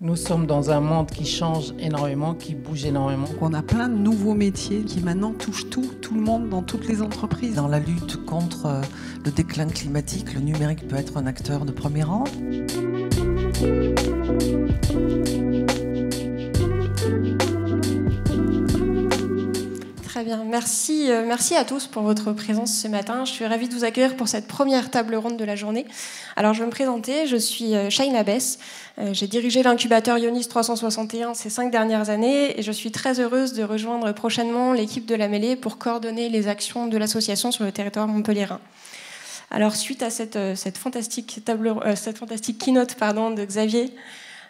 Nous sommes dans un monde qui change énormément, qui bouge énormément. On a plein de nouveaux métiers qui maintenant touchent tout le monde dans toutes les entreprises. Dans la lutte contre le déclin climatique, le numérique peut être un acteur de premier rang. Très bien, merci à tous pour votre présence ce matin. Je suis ravie de vous accueillir pour cette première table ronde de la journée. Alors je vais me présenter, je suis Shaina Bess. J'ai dirigé l'incubateur Ionis 361 ces 5 dernières années et je suis très heureuse de rejoindre prochainement l'équipe de la Mêlée pour coordonner les actions de l'association sur le territoire montpelliérain. Alors suite à cette fantastique keynote de Xavier,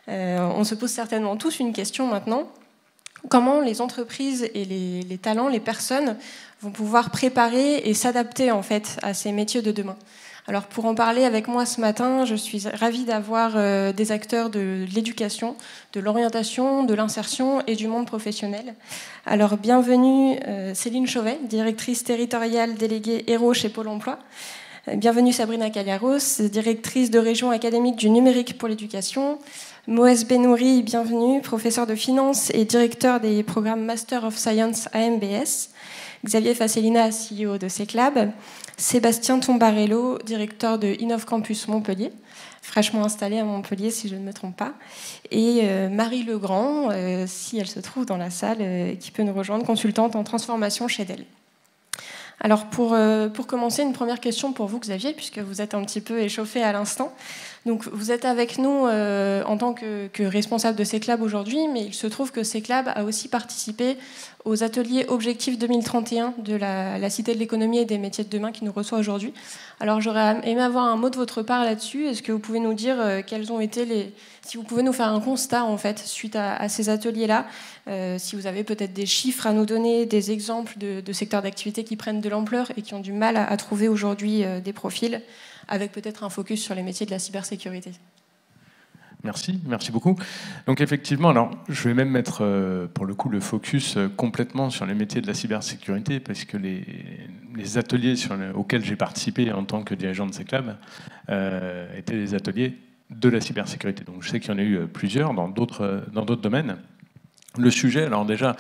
on se pose certainement tous une question maintenant. Comment les entreprises et les talents, les personnes vont pouvoir préparer et s'adapter en fait à ces métiers de demain. Alors pour en parler avec moi ce matin, je suis ravie d'avoir des acteurs de l'éducation, de l'orientation, de l'insertion et du monde professionnel. Alors bienvenue Céline Chauvet, directrice territoriale déléguée Héros chez Pôle emploi. Bienvenue Sabrina Cagliaros, directrice de région académique du numérique pour l'éducation. Moez Benouri, bienvenue, professeur de finance et directeur des programmes Master of Science à MBS. Xavier Facelina, CEO de CECLAB. Sébastien Tombarello, directeur de Innov Campus Montpellier, fraîchement installé à Montpellier si je ne me trompe pas. Et Marie Legrand, si elle se trouve dans la salle, qui peut nous rejoindre, consultante en transformation chez Dell. Alors pour commencer, une première question pour vous Xavier, puisque vous êtes un petit peu échauffé à l'instant. Donc vous êtes avec nous en tant que responsable de CECLAB aujourd'hui, mais il se trouve que CECLAB a aussi participé aux ateliers Objectifs 2031 de la Cité de l'économie et des métiers de demain qui nous reçoit aujourd'hui. Alors j'aurais aimé avoir un mot de votre part là-dessus. Est-ce que vous pouvez nous dire quels ont été si vous pouvez nous faire un constat en fait suite à ces ateliers-là, si vous avez peut-être des chiffres à nous donner, des exemples de secteurs d'activité qui prennent de l'ampleur et qui ont du mal à trouver aujourd'hui des profils, avec peut-être un focus sur les métiers de la cybersécurité. Merci beaucoup. Donc effectivement, alors je vais même mettre pour le coup le focus complètement sur les métiers de la cybersécurité, parce que les ateliers auxquels j'ai participé en tant que dirigeant de CECLAB étaient des ateliers de la cybersécurité. Donc je sais qu'il y en a eu plusieurs dans d'autres domaines. Le sujet, alors déjà,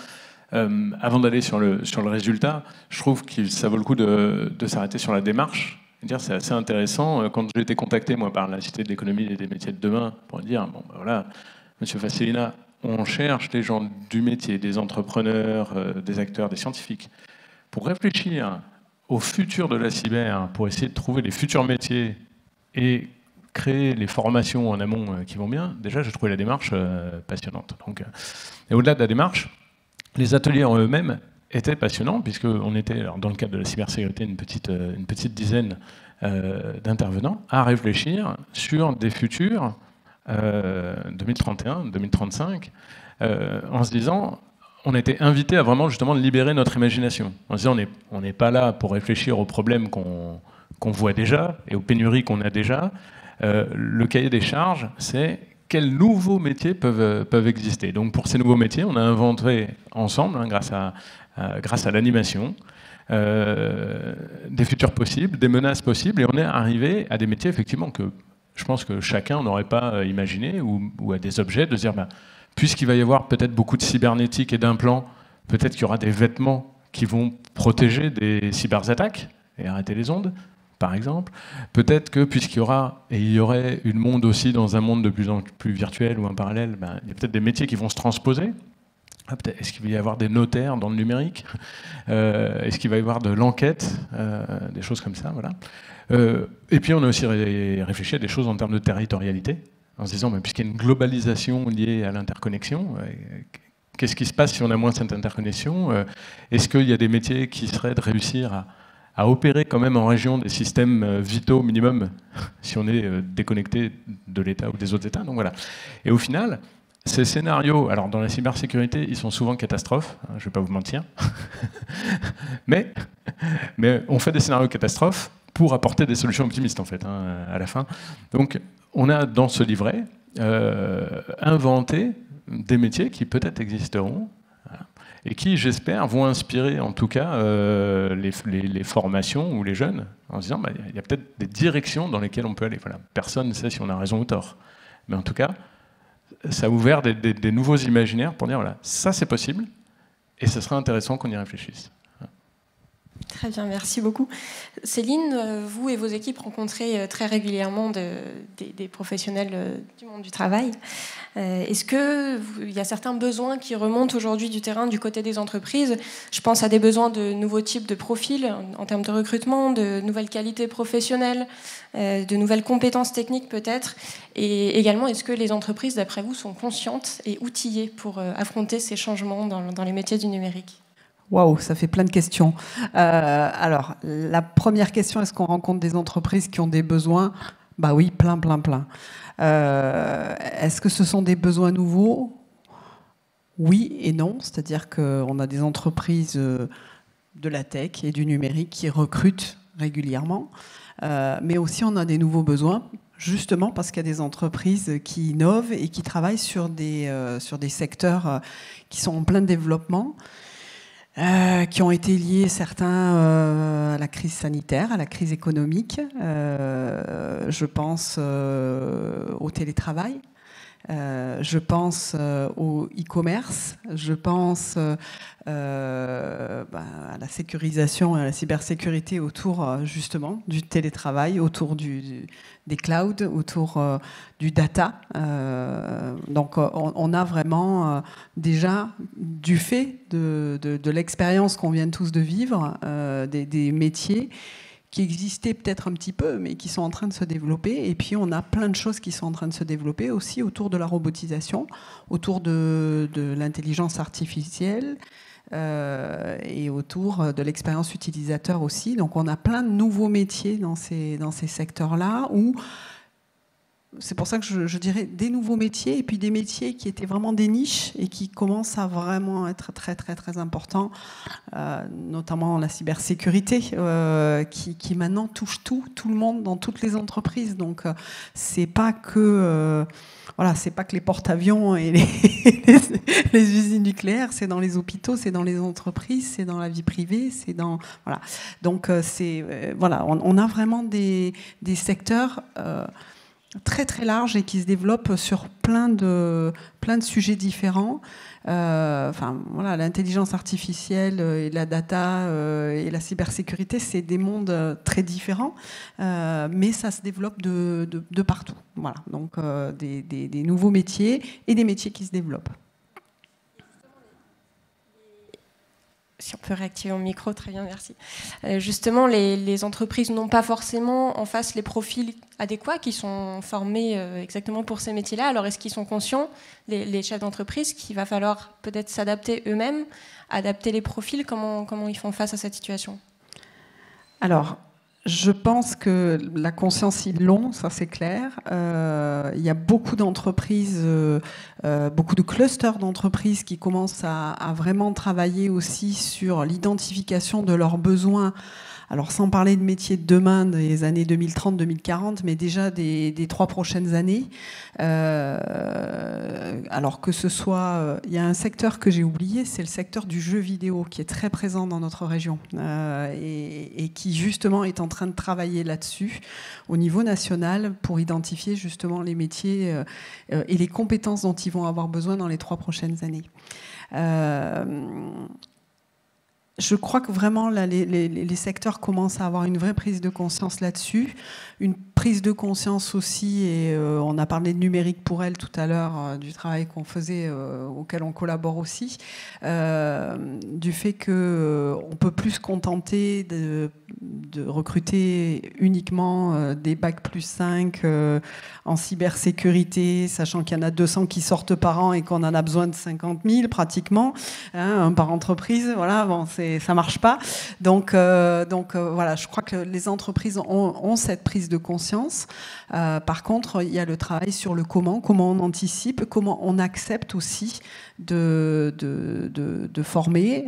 avant d'aller sur le résultat, je trouve que ça vaut le coup de s'arrêter sur la démarche. C'est assez intéressant. Quand j'ai été contacté moi, par la Cité de l'économie et des métiers de demain pour dire, bon, ben voilà, Monsieur Facelina, on cherche des gens du métier, des entrepreneurs, des acteurs, des scientifiques, pour réfléchir au futur de la cyber, pour essayer de trouver les futurs métiers et créer les formations en amont qui vont bien. Déjà, j'ai trouvé la démarche passionnante. Donc, et au-delà de la démarche, les ateliers en eux-mêmes était passionnant, puisqu'on était, alors, dans le cadre de la cybersécurité, une petite dizaine d'intervenants à réfléchir sur des futurs 2031, 2035, en se disant, on était invité à vraiment justement libérer notre imagination. En se disant, on n'est pas là pour réfléchir aux problèmes qu'on voit déjà et aux pénuries qu'on a déjà. Le cahier des charges, c'est quels nouveaux métiers peuvent exister. Donc pour ces nouveaux métiers, on a inventé ensemble, grâce à l'animation, des futurs possibles, des menaces possibles, et on est arrivé à des métiers effectivement que je pense que chacun n'aurait pas imaginé, ou à des objets, de se dire, puisqu'il va y avoir peut-être beaucoup de cybernétique et d'implants, peut-être qu'il y aura des vêtements qui vont protéger des cyberattaques et arrêter les ondes, par exemple. Peut-être que puisqu'il y aurait une monde aussi dans un monde de plus en plus virtuel ou un parallèle, il y a peut-être des métiers qui vont se transposer. Est-ce qu'il va y avoir des notaires dans le numérique ? Est-ce qu'il va y avoir de l'enquête ? Des choses comme ça, voilà. Et puis on a aussi réfléchi à des choses en termes de territorialité, en se disant, puisqu'il y a une globalisation liée à l'interconnexion, qu'est-ce qui se passe si on a moins cette interconnexion ? Est-ce qu'il y a des métiers qui seraient de réussir à opérer quand même en région des systèmes vitaux minimum si on est déconnecté de l'État ou des autres États ? Donc voilà. Et au final, ces scénarios, alors dans la cybersécurité, ils sont souvent catastrophes, je ne vais pas vous mentir, mais on fait des scénarios catastrophes pour apporter des solutions optimistes en fait, à la fin. Donc on a dans ce livret inventé des métiers qui peut-être existeront, et qui, j'espère, vont inspirer en tout cas les formations ou les jeunes, en se disant il y a peut-être des directions dans lesquelles on peut aller. Voilà. Personne ne sait si on a raison ou tort. Mais en tout cas, ça a ouvert des nouveaux imaginaires pour dire voilà, ça c'est possible et ce serait intéressant qu'on y réfléchisse. Très bien, merci beaucoup. Céline, vous et vos équipes rencontrez très régulièrement des professionnels du monde du travail. Est-ce qu'il y a certains besoins qui remontent aujourd'hui du terrain, du côté des entreprises? Je pense à des besoins de nouveaux types de profils en termes de recrutement, de nouvelles qualités professionnelles, de nouvelles compétences techniques peut-être. Et également, est-ce que les entreprises, d'après vous, sont conscientes et outillées pour affronter ces changements dans les métiers du numérique? Waouh, ça fait plein de questions. Alors, la première question, est-ce qu'on rencontre des entreprises qui ont des besoins? Bah oui, plein. Est-ce que ce sont des besoins nouveaux? Oui et non. C'est-à-dire qu'on a des entreprises de la tech et du numérique qui recrutent régulièrement. Mais aussi, on a des nouveaux besoins, justement parce qu'il y a des entreprises qui innovent et qui travaillent sur des secteurs qui sont en plein développement. Qui ont été liés, certains, à la crise sanitaire, à la crise économique. Je pense au télétravail, je pense au e-commerce, je pense à la sécurisation et à la cybersécurité autour justement du télétravail, autour des clouds, autour du data. Donc on a vraiment déjà, du fait de l'expérience qu'on vient tous de vivre, des métiers qui existaient peut-être un petit peu, mais qui sont en train de se développer. Et puis, on a plein de choses qui sont en train de se développer aussi autour de la robotisation, autour de l'intelligence artificielle et autour de l'expérience utilisateur aussi. Donc, on a plein de nouveaux métiers dans ces secteurs-là où... C'est pour ça que je dirais des nouveaux métiers et puis des métiers qui étaient vraiment des niches et qui commencent à vraiment être très importants, notamment la cybersécurité qui maintenant touche tout le monde dans toutes les entreprises. Donc c'est pas que c'est pas que les porte-avions et les usines nucléaires, c'est dans les hôpitaux, c'est dans les entreprises, c'est dans la vie privée, c'est dans voilà. Donc on a vraiment des secteurs très large et qui se développe sur plein de sujets différents. L'intelligence artificielle et la data et la cybersécurité, c'est des mondes très différents, mais ça se développe de partout. Voilà, donc des nouveaux métiers et des métiers qui se développent. Si on peut réactiver mon micro, très bien, merci. Justement, les entreprises n'ont pas forcément en face les profils adéquats qui sont formés exactement pour ces métiers-là. Alors, est-ce qu'ils sont conscients, les chefs d'entreprise, qu'il va falloir peut-être s'adapter eux-mêmes, adapter les profils? Comment ils font face à cette situation? Alors, je pense que la conscience, ils l'ont, ça c'est clair. Il y a beaucoup d'entreprises, beaucoup de clusters d'entreprises qui commencent à vraiment travailler aussi sur l'identification de leurs besoins. Alors sans parler de métiers de demain des années 2030-2040, mais déjà des 3 prochaines années. Alors que ce soit... il y a un secteur que j'ai oublié, c'est le secteur du jeu vidéo, qui est très présent dans notre région et qui justement est en train de travailler là-dessus au niveau national pour identifier justement les métiers et les compétences dont ils vont avoir besoin dans les 3 prochaines années. Je crois que vraiment là, les secteurs commencent à avoir une vraie prise de conscience là-dessus, une prise de conscience aussi, et on a parlé de numérique pour elle tout à l'heure, du travail qu'on faisait, auquel on collabore aussi, du fait qu'on ne peut plus se contenter de recruter uniquement des bacs plus 5 en cybersécurité, sachant qu'il y en a 200 qui sortent par an et qu'on en a besoin de 50 000 pratiquement, un par entreprise. Voilà, bon, ça marche pas. Donc voilà, je crois que les entreprises ont cette prise de conscience. Par contre, il y a le travail sur le comment on anticipe, comment on accepte aussi de former,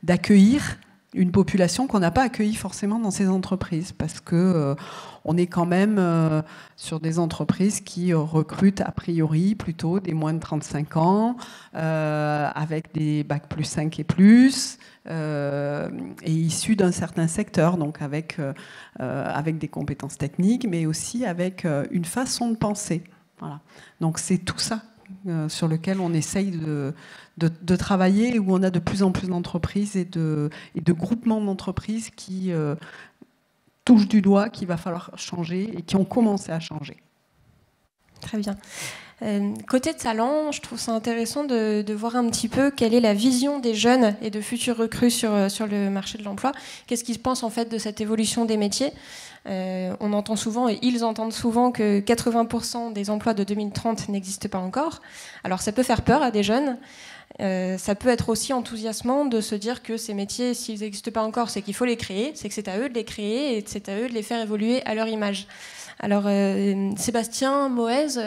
d'accueillir une population qu'on n'a pas accueillie forcément dans ces entreprises, parce que on est quand même sur des entreprises qui recrutent a priori plutôt des moins de 35 ans, avec des bacs plus 5 et plus, et issus d'un certain secteur, donc avec des compétences techniques, mais aussi avec une façon de penser. Voilà. Donc c'est tout ça sur lequel on essaye de travailler, où on a de plus en plus d'entreprises et de groupements d'entreprises qui touchent du doigt, qu'il va falloir changer et qui ont commencé à changer. Très bien. Côté talent, je trouve ça intéressant de voir un petit peu quelle est la vision des jeunes et de futurs recrues sur le marché de l'emploi. Qu'est-ce qu'ils pensent en fait de cette évolution des métiers ? On entend souvent, et ils entendent souvent, que 80% des emplois de 2030 n'existent pas encore. Alors ça peut faire peur à des jeunes. Ça peut être aussi enthousiasmant de se dire que ces métiers, s'ils n'existent pas encore, c'est qu'il faut les créer, c'est que c'est à eux de les créer et c'est à eux de les faire évoluer à leur image. Alors Sébastien, Moez,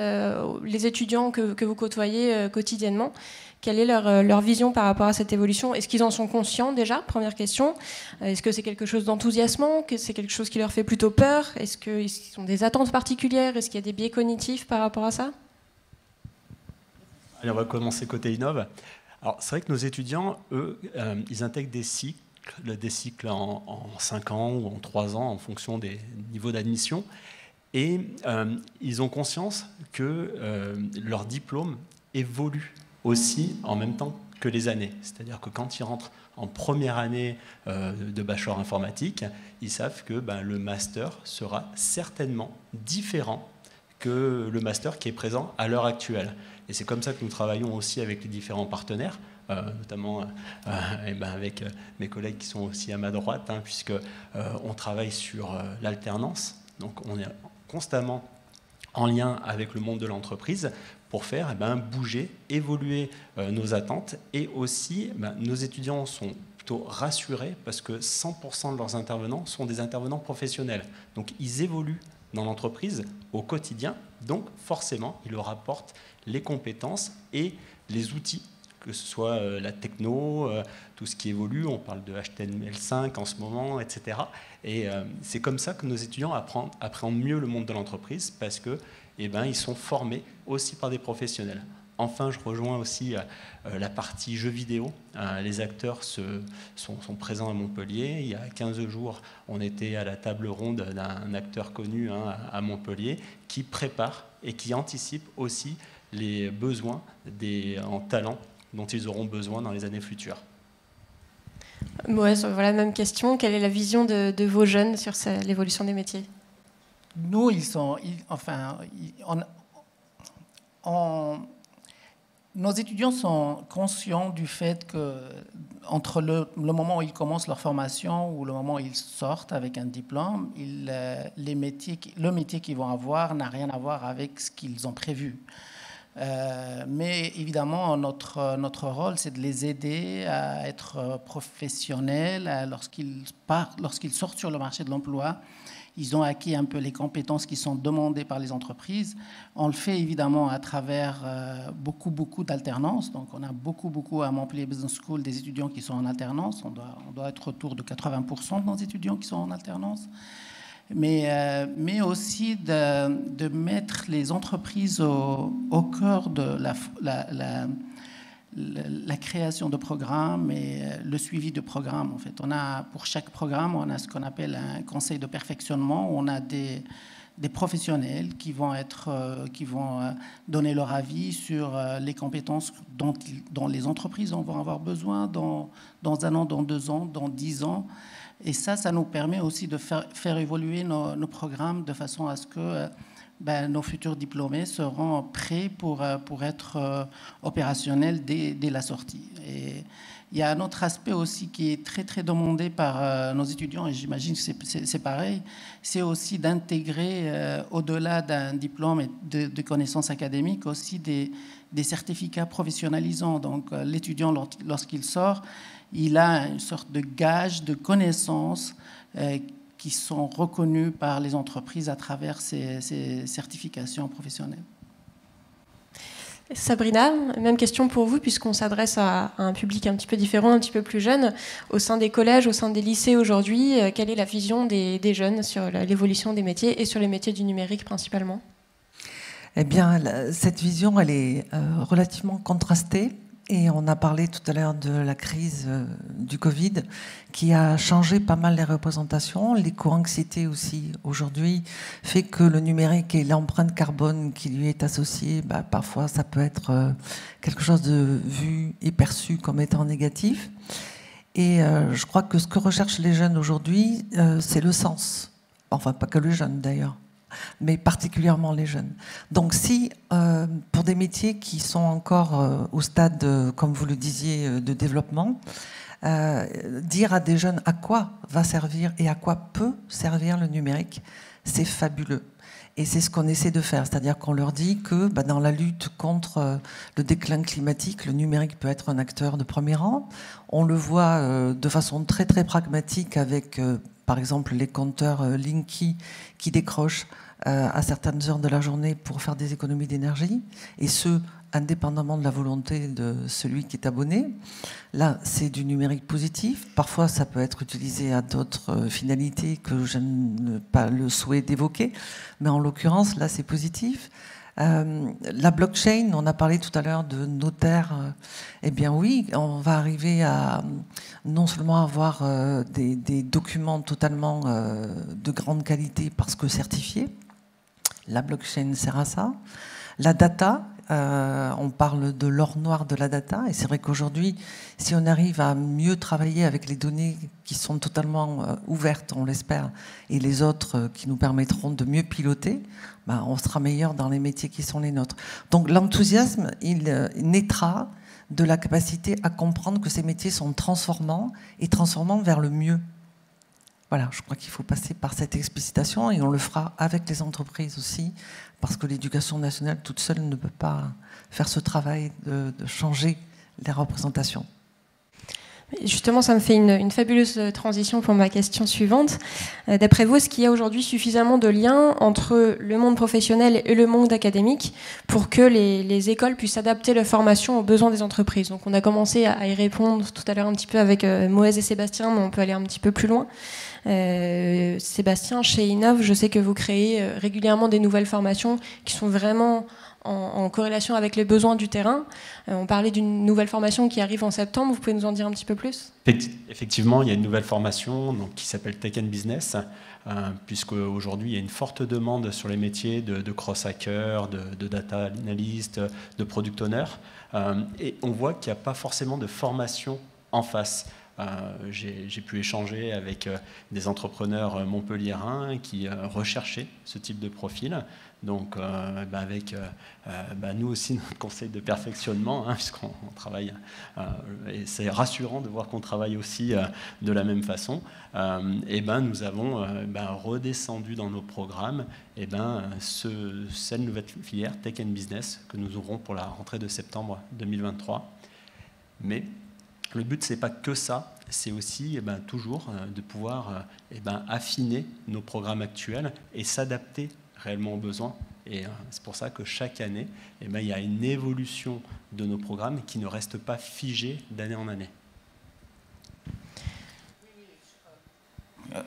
les étudiants que vous côtoyez quotidiennement, quelle est leur vision par rapport à cette évolution ? Est-ce qu'ils en sont conscients déjà ? Première question. Est-ce que c'est quelque chose d'enthousiasmant ? Que c'est quelque chose qui leur fait plutôt peur ? Est-ce qu'ils ont des attentes particulières ? Est-ce qu'il y a des biais cognitifs par rapport à ça ? Allez, on va commencer côté Innov. Alors, c'est vrai que nos étudiants, eux, ils intègrent des cycles en 5 ans ou en 3 ans en fonction des niveaux d'admission. Et ils ont conscience que leur diplôme évolue aussi en même temps que les années. C'est-à-dire que quand ils rentrent en première année de bachelor informatique, ils savent que le master sera certainement différent que le master qui est présent à l'heure actuelle. Et c'est comme ça que nous travaillons aussi avec les différents partenaires, notamment avec mes collègues qui sont aussi à ma droite, puisqu'on travaille sur l'alternance. Donc on est constamment en lien avec le monde de l'entreprise pour faire bouger, évoluer nos attentes. Et aussi, nos étudiants sont plutôt rassurés parce que 100% de leurs intervenants sont des intervenants professionnels. Donc ils évoluent dans l'entreprise au quotidien, donc forcément, ils leur apportent les compétences et les outils, que ce soit la techno, tout ce qui évolue, on parle de HTML5 en ce moment, etc. Et c'est comme ça que nos étudiants appréhendent mieux le monde de l'entreprise, parce que ils sont formés aussi par des professionnels. Enfin, je rejoins aussi la partie jeux vidéo. Les acteurs sont présents à Montpellier. Il y a 15 jours, on était à la table ronde d'un acteur connu à Montpellier qui prépare et qui anticipe aussi les besoins en talent dont ils auront besoin dans les années futures. Ouais, voilà, même question. Quelle est la vision de vos jeunes sur l'évolution des métiers ? Nous, nos étudiants sont conscients du fait que entre le moment où ils commencent leur formation ou le moment où ils sortent avec un diplôme, le métier qu'ils vont avoir n'a rien à voir avec ce qu'ils ont prévu. Mais évidemment, notre rôle, c'est de les aider à être professionnels lorsqu'ils sortent sur le marché de l'emploi. Ils ont acquis un peu les compétences qui sont demandées par les entreprises. On le fait évidemment à travers beaucoup d'alternance. Donc on a beaucoup à Montpellier Business School des étudiants qui sont en alternance. On doit être autour de 80% de nos étudiants qui sont en alternance. Mais aussi de mettre les entreprises au cœur de la création de programmes et le suivi de programmes. En fait, pour chaque programme, on a ce qu'on appelle un conseil de perfectionnement. On a des professionnels qui vont donner leur avis sur les compétences dont les entreprises vont avoir besoin dans 1 an, dans 2 ans, dans 10 ans. Et ça nous permet aussi de faire évoluer nos programmes de façon à ce que nos futurs diplômés seront prêts pour être opérationnels dès la sortie. Et il y a un autre aspect aussi qui est très demandé par nos étudiants, et j'imagine que c'est pareil, c'est aussi d'intégrer, au-delà d'un diplôme et de connaissances académiques, aussi des certificats professionnalisants. Donc l'étudiant, lorsqu'il sort, il a une sorte de gage de connaissances qui sont reconnus par les entreprises à travers ces certifications professionnelles. Sabrina, même question pour vous, puisqu'on s'adresse à un public un petit peu différent, un petit peu plus jeune. Au sein des collèges, au sein des lycées aujourd'hui, quelle est la vision des jeunes sur l'évolution des métiers et sur les métiers du numérique principalement ? Eh bien, cette vision, elle est relativement contrastée. Et on a parlé tout à l'heure de la crise du Covid qui a changé pas mal les représentations. L'éco-anxiété aussi aujourd'hui fait que le numérique et l'empreinte carbone qui lui est associée, parfois ça peut être quelque chose de vu et perçu comme étant négatif. Et je crois que ce que recherchent les jeunes aujourd'hui, c'est le sens. Enfin, pas que les jeunes d'ailleurs, mais particulièrement les jeunes. Donc si, pour des métiers qui sont encore au stade, comme vous le disiez, de développement, dire à des jeunes à quoi va servir et à quoi peut servir le numérique, c'est fabuleux. Et c'est ce qu'on essaie de faire, c'est-à-dire qu'on leur dit que dans la lutte contre le déclin climatique, le numérique peut être un acteur de premier rang. On le voit de façon très très pragmatique avec, par exemple, les compteurs Linky qui décrochent à certaines heures de la journée pour faire des économies d'énergie, et ce, indépendamment de la volonté de celui qui est abonné. Là, c'est du numérique positif. Parfois, ça peut être utilisé à d'autres finalités que je n'ai pas le souhait d'évoquer, mais en l'occurrence, là, c'est positif. La blockchain, on a parlé tout à l'heure de notaire. Eh bien oui, on va arriver à non seulement avoir des documents totalement de grande qualité parce que certifiés. La blockchain sert à ça. La data, on parle de l'or noir de la data, et c'est vrai qu'aujourd'hui, si on arrive à mieux travailler avec les données qui sont totalement ouvertes, on l'espère, et les autres qui nous permettront de mieux piloter, on sera meilleur dans les métiers qui sont les nôtres. Donc l'enthousiasme, il naîtra de la capacité à comprendre que ces métiers sont transformants, et transformants vers le mieux. Voilà, je crois qu'il faut passer par cette explicitation, et on le fera avec les entreprises aussi, parce que l'éducation nationale toute seule ne peut pas faire ce travail de changer les représentations. Justement, ça me fait une fabuleuse transition pour ma question suivante. D'après vous, est-ce qu'il y a aujourd'hui suffisamment de liens entre le monde professionnel et le monde académique pour que les écoles puissent adapter leur formation aux besoins des entreprises? Donc, on a commencé à y répondre tout à l'heure un petit peu avec Moez et Sébastien, mais on peut aller un petit peu plus loin. Sébastien, chez Innov, je sais que vous créez régulièrement des nouvelles formations qui sont vraiment en corrélation avec les besoins du terrain. On parlait d'une nouvelle formation qui arrive en septembre. Vous pouvez nous en dire un petit peu plus? Effectivement, il y a une nouvelle formation qui s'appelle Tech and Business, puisque aujourd'hui il y a une forte demande sur les métiers de cross-hacker, de data analyst, de product owner. Et on voit qu'il n'y a pas forcément de formation en face. J'ai pu échanger avec des entrepreneurs montpelliérains qui recherchaient ce type de profil. Donc, avec nous aussi, notre conseil de perfectionnement, puisqu'on travaille, et c'est rassurant de voir qu'on travaille aussi de la même façon, nous avons redescendu dans nos programmes cette nouvelle filière Tech and Business que nous ouvrons pour la rentrée de septembre 2023. Mais le but, ce n'est pas que ça, c'est aussi toujours de pouvoir affiner nos programmes actuels et s'adapter réellement aux besoins. Et c'est pour ça que chaque année, il y a une évolution de nos programmes qui ne restent pas figés d'année en année.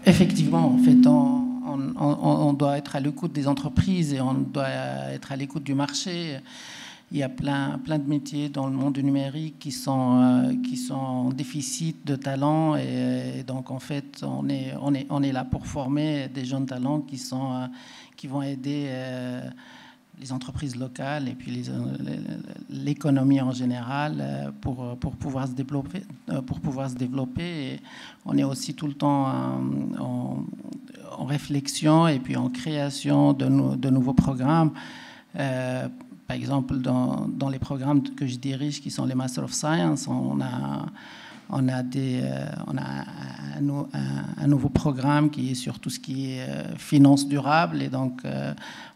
Effectivement, en fait, on doit être à l'écoute des entreprises et on doit être à l'écoute du marché. Il y a plein de métiers dans le monde du numérique qui sont en déficit de talent, et donc en fait on est là pour former des jeunes talents qui vont aider les entreprises locales et puis l'économie en général pour pouvoir se développer. Et on est aussi tout le temps en réflexion et puis en création de nouveaux programmes. Par exemple, dans les programmes que je dirige, qui sont les Master of Science, on a un nouveau programme qui est sur tout ce qui est finance durable. Et donc,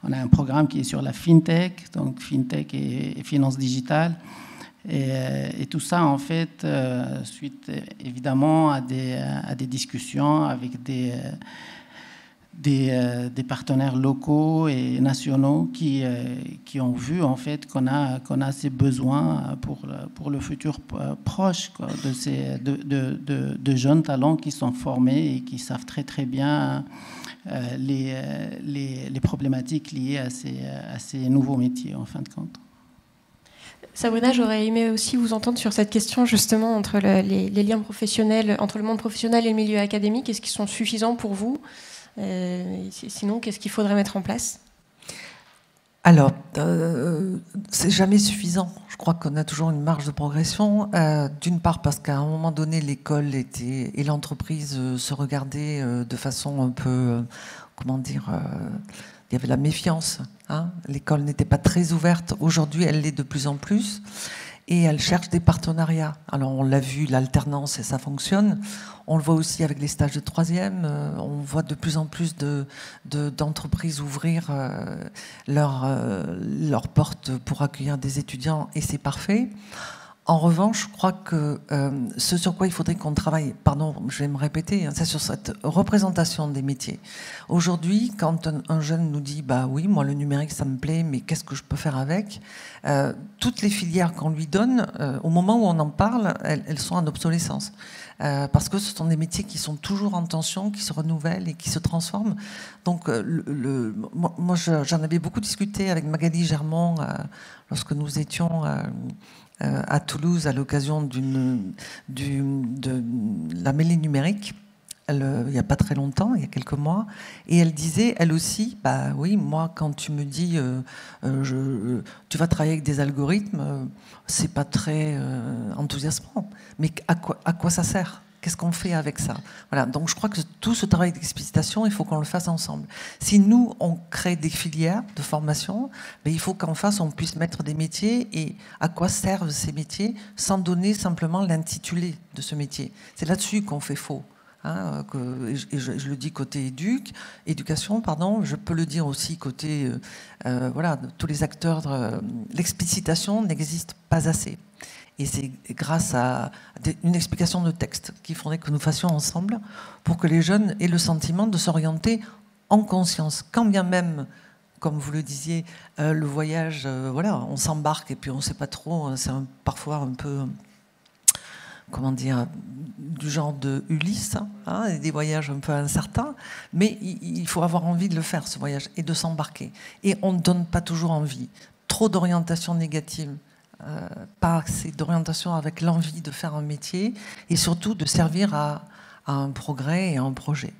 on a un programme qui est sur la FinTech, donc FinTech et finance digitale. Et tout ça, en fait, suite évidemment à des discussions avec des partenaires locaux et nationaux qui ont vu en fait qu'on a ces besoins pour le futur proche, quoi, de jeunes talents qui sont formés et qui savent très très bien les problématiques liées à ces nouveaux métiers en fin de compte. Sabrina, j'aurais aimé aussi vous entendre sur cette question justement entre les liens professionnels, entre le monde professionnel et le milieu académique. Est-ce qu'ils sont suffisants pour vous? Sinon, qu'est-ce qu'il faudrait mettre en place? Alors, c'est jamais suffisant. Je crois qu'on a toujours une marge de progression. D'une part parce qu'à un moment donné, l'école et l'entreprise se regardaient de façon un peu, comment dire, il y avait la méfiance. Hein. L'école n'était pas très ouverte. Aujourd'hui, elle l'est de plus en plus. Et elle cherche des partenariats. Alors, on l'a vu, l'alternance, et ça fonctionne. On le voit aussi avec les stages de troisième. On voit de plus en plus d'entreprises ouvrir leurs portes pour accueillir des étudiants, et c'est parfait. En revanche, je crois que ce sur quoi il faudrait qu'on travaille, pardon, je vais me répéter, hein, c'est sur cette représentation des métiers. Aujourd'hui, quand un jeune nous dit « bah oui, moi le numérique ça me plaît, mais qu'est-ce que je peux faire avec ?» Toutes les filières qu'on lui donne, au moment où on en parle, elles sont en obsolescence. Parce que ce sont des métiers qui sont toujours en tension, qui se renouvellent et qui se transforment. Donc, moi, j'en avais beaucoup discuté avec Magali Germont lorsque nous étions à Toulouse à l'occasion de la mêlée numérique. Il n'y a pas très longtemps, il y a quelques mois, et elle disait, elle aussi, bah oui, moi, quand tu me dis, tu vas travailler avec des algorithmes, c'est pas très enthousiasmant. Mais à quoi ça sert ? Qu'est-ce qu'on fait avec ça ? Voilà. Donc je crois que tout ce travail d'explicitation, il faut qu'on le fasse ensemble. Si nous, on crée des filières de formation, mais il faut qu'en face, on puisse mettre des métiers et à quoi servent ces métiers sans donner simplement l'intitulé de ce métier. C'est là-dessus qu'on fait faux. Hein, je le dis côté éducation, pardon, je peux le dire aussi côté voilà, tous les acteurs, l'explicitation n'existe pas assez. Et c'est grâce à une explication de texte qu'il faudrait que nous fassions ensemble pour que les jeunes aient le sentiment de s'orienter en conscience. Quand bien même, comme vous le disiez, le voyage, voilà, on s'embarque et puis on ne sait pas trop, c'est parfois un peu, comment dire, du genre de Ulysse, hein, des voyages un peu incertains, mais il faut avoir envie de le faire, ce voyage, et de s'embarquer. Et on ne donne pas toujours envie. Trop d'orientation négative. Pas assez d'orientation avec l'envie de faire un métier et surtout de servir à un progrès et à un projet.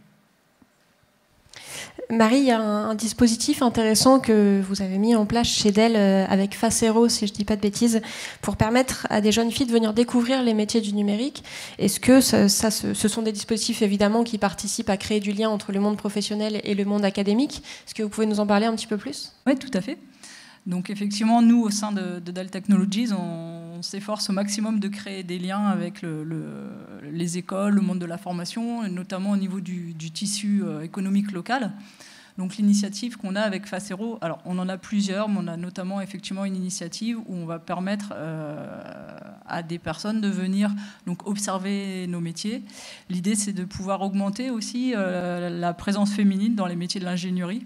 Marie, il y a un dispositif intéressant que vous avez mis en place chez Dell avec Facero, si je ne dis pas de bêtises, pour permettre à des jeunes filles de venir découvrir les métiers du numérique. Est-ce que ce sont des dispositifs évidemment qui participent à créer du lien entre le monde professionnel et le monde académique? Est-ce que vous pouvez nous en parler un petit peu plus? Oui, tout à fait. Donc effectivement, nous, au sein de Dell Technologies, on s'efforce au maximum de créer des liens avec les écoles, le monde de la formation, et notamment au niveau du tissu économique local. Donc l'initiative qu'on a avec Facero, alors on en a plusieurs, mais on a notamment effectivement une initiative où on va permettre à des personnes de venir donc observer nos métiers. L'idée, c'est de pouvoir augmenter aussi la présence féminine dans les métiers de l'ingénierie.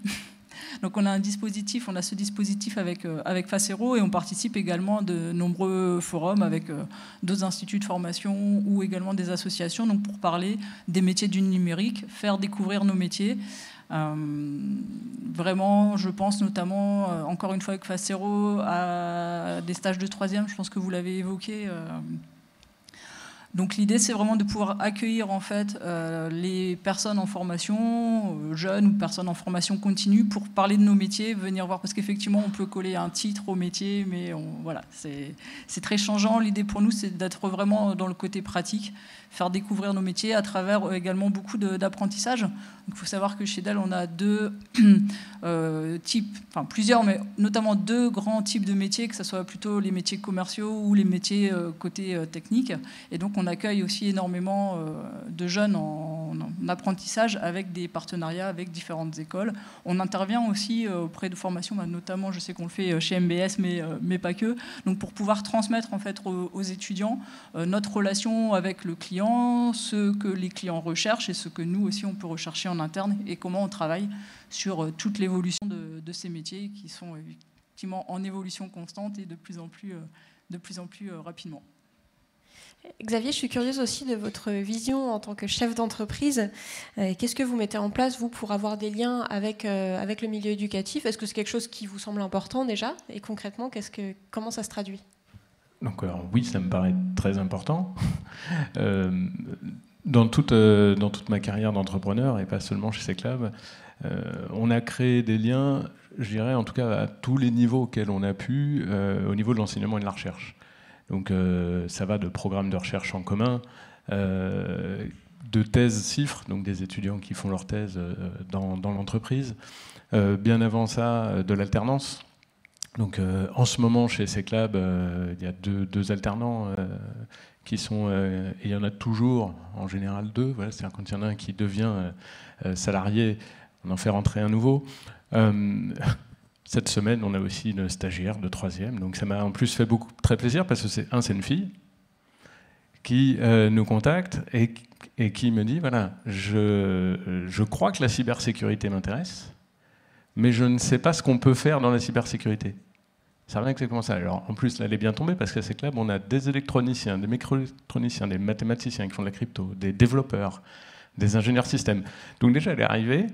Donc on a ce dispositif avec Facero et on participe également à de nombreux forums avec d'autres instituts de formation ou également des associations donc pour parler des métiers du numérique, faire découvrir nos métiers. Vraiment, je pense notamment, encore une fois avec Facero, à des stages de troisième, je pense que vous l'avez évoqué. Donc l'idée, c'est vraiment de pouvoir accueillir en fait les personnes en formation, jeunes ou personnes en formation continue, pour parler de nos métiers, venir voir, parce qu'effectivement, on peut coller un titre au métier, mais voilà, c'est très changeant. L'idée pour nous, c'est d'être vraiment dans le côté pratique, faire découvrir nos métiers à travers également beaucoup d'apprentissage. Il faut savoir que chez Dell, on a deux types, enfin plusieurs, mais notamment deux grands types de métiers, que ce soit plutôt les métiers commerciaux ou les métiers côté technique. Et donc, on accueille aussi énormément de jeunes en apprentissage avec des partenariats avec différentes écoles. On intervient aussi auprès de formations, notamment, je sais qu'on le fait chez MBS, mais pas que. Donc, pour pouvoir transmettre en fait aux étudiants notre relation avec le client, ce que les clients recherchent et ce que nous aussi on peut rechercher en interne et comment on travaille sur toute l'évolution de ces métiers qui sont effectivement en évolution constante et de plus en plus rapidement. Xavier, je suis curieuse aussi de votre vision en tant que chef d'entreprise. Qu'est-ce que vous mettez en place, vous, pour avoir des liens avec le milieu éducatif? Est-ce que c'est quelque chose qui vous semble important déjà? Et concrètement, comment ça se traduit? Donc oui, ça me paraît très important. Dans toute ma carrière d'entrepreneur, et pas seulement chez Seclab, on a créé des liens, je dirais en tout cas à tous les niveaux auxquels on a pu, au niveau de l'enseignement et de la recherche. Donc ça va de programmes de recherche en commun, de thèses CIFRE, donc des étudiants qui font leur thèse dans l'entreprise. Bien avant ça, de l'alternance. Donc en ce moment chez Seclab, il y a deux alternants qui sont, et il y en a toujours en général deux, voilà, c'est-à-dire quand il y en a un qui devient salarié, on en fait rentrer un nouveau. Cette semaine, on a aussi une stagiaire de 3e, donc ça m'a en plus fait très plaisir parce que c'est une fille qui nous contacte et qui me dit, voilà, je crois que la cybersécurité m'intéresse, mais je ne sais pas ce qu'on peut faire dans la cybersécurité. Ça revient exactement ça. Alors, en plus, là, elle est bien tombée parce qu'à Seclab, on a des électroniciens, des microélectroniciens, des mathématiciens qui font de la crypto, des développeurs, des ingénieurs système. Donc déjà, elle est arrivée,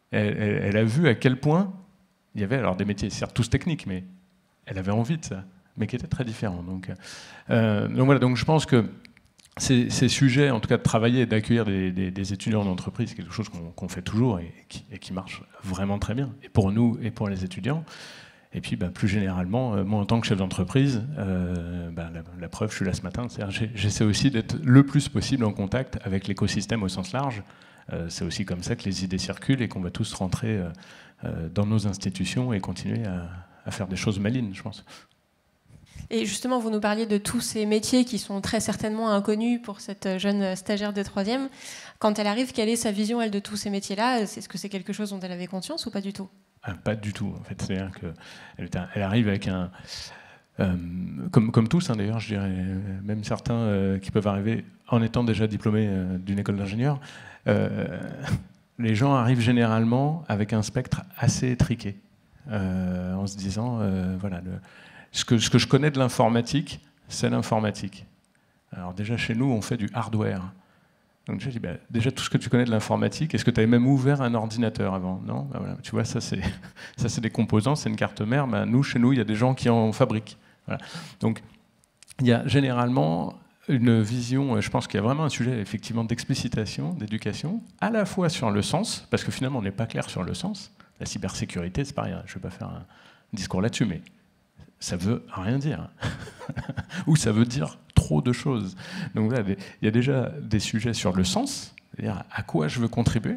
elle a vu à quel point il y avait alors des métiers, certes tous techniques, mais elle avait envie de ça, mais qui étaient très différents. Donc voilà, donc je pense que ces sujets, en tout cas de travailler et d'accueillir des étudiants en entreprise, c'est quelque chose qu'on fait toujours et qui marche vraiment très bien, et pour nous et pour les étudiants. Et puis plus généralement, moi en tant que chef d'entreprise, la preuve, je suis là ce matin, j'essaie aussi d'être le plus possible en contact avec l'écosystème au sens large. C'est aussi comme ça que les idées circulent et qu'on va tous rentrer dans nos institutions et continuer à faire des choses malines, je pense. Et justement, vous nous parliez de tous ces métiers qui sont très certainement inconnus pour cette jeune stagiaire de 3e. Quand elle arrive, quelle est sa vision, elle, de tous ces métiers-là? Est-ce que c'est quelque chose dont elle avait conscience ou pas du tout? Pas du tout, en fait. C'est-à-dire qu'elle arrive avec un... comme tous, hein, d'ailleurs, je dirais, même certains qui peuvent arriver en étant déjà diplômés d'une école d'ingénieur, les gens arrivent généralement avec un spectre assez étriqué, en se disant, voilà... Ce que je connais de l'informatique, c'est l'informatique. Alors déjà, chez nous, on fait du hardware. Donc je dis, déjà, tout ce que tu connais de l'informatique, est-ce que tu avais même ouvert un ordinateur avant? Non, voilà, tu vois, ça c'est des composants, c'est une carte mère. Chez nous, il y a des gens qui en fabriquent. Voilà. Donc il y a généralement une vision, je pense qu'il y a vraiment un sujet effectivement d'explicitation, d'éducation, à la fois sur le sens, parce que finalement, on n'est pas clair sur le sens. La cybersécurité, c'est pareil, je ne vais pas faire un discours là-dessus, mais ça veut rien dire. Ou ça veut dire trop de choses. Donc là, il y a déjà des sujets sur le sens, c'est-à-dire à quoi je veux contribuer.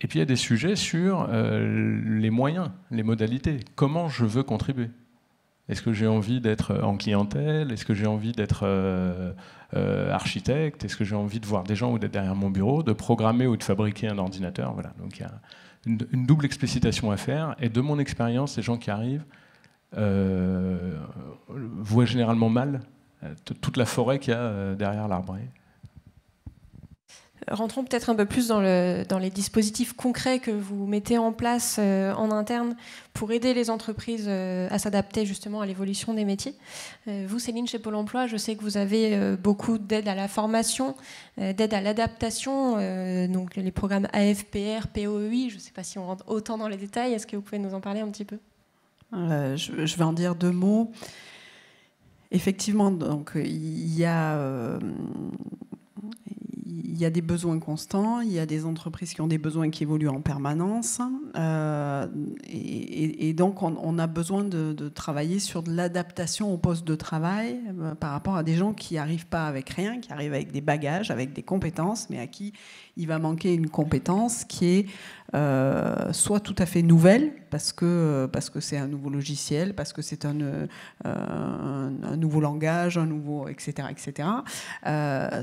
Et puis il y a des sujets sur les moyens, les modalités. Comment je veux contribuer? Est-ce que j'ai envie d'être en clientèle? Est-ce que j'ai envie d'être architecte? Est-ce que j'ai envie de voir des gens ou d'être derrière mon bureau, de programmer ou de fabriquer un ordinateur? Voilà. Donc il y a une double explicitation à faire. Et de mon expérience, les gens qui arrivent voient généralement mal toute la forêt qu'il y a derrière l'arbre. Rentrons peut-être un peu plus dans les dispositifs concrets que vous mettez en place en interne pour aider les entreprises à s'adapter justement à l'évolution des métiers. Vous, Céline, chez Pôle emploi, je sais que vous avez beaucoup d'aide à la formation, d'aide à l'adaptation, donc les programmes AFPR, POEI, je ne sais pas si on rentre autant dans les détails, est-ce que vous pouvez nous en parler un petit peu? Je vais en dire deux mots. Effectivement, donc, il y a des besoins constants, il y a des entreprises qui ont des besoins qui évoluent en permanence, et donc on a besoin de travailler sur de l'adaptation au poste de travail par rapport à des gens qui n'arrivent pas avec rien, qui arrivent avec des bagages, avec des compétences, mais à qui il va manquer une compétence qui est soit tout à fait nouvelle, parce que c'est un nouveau logiciel, parce que c'est un nouveau langage, un nouveau, etc.,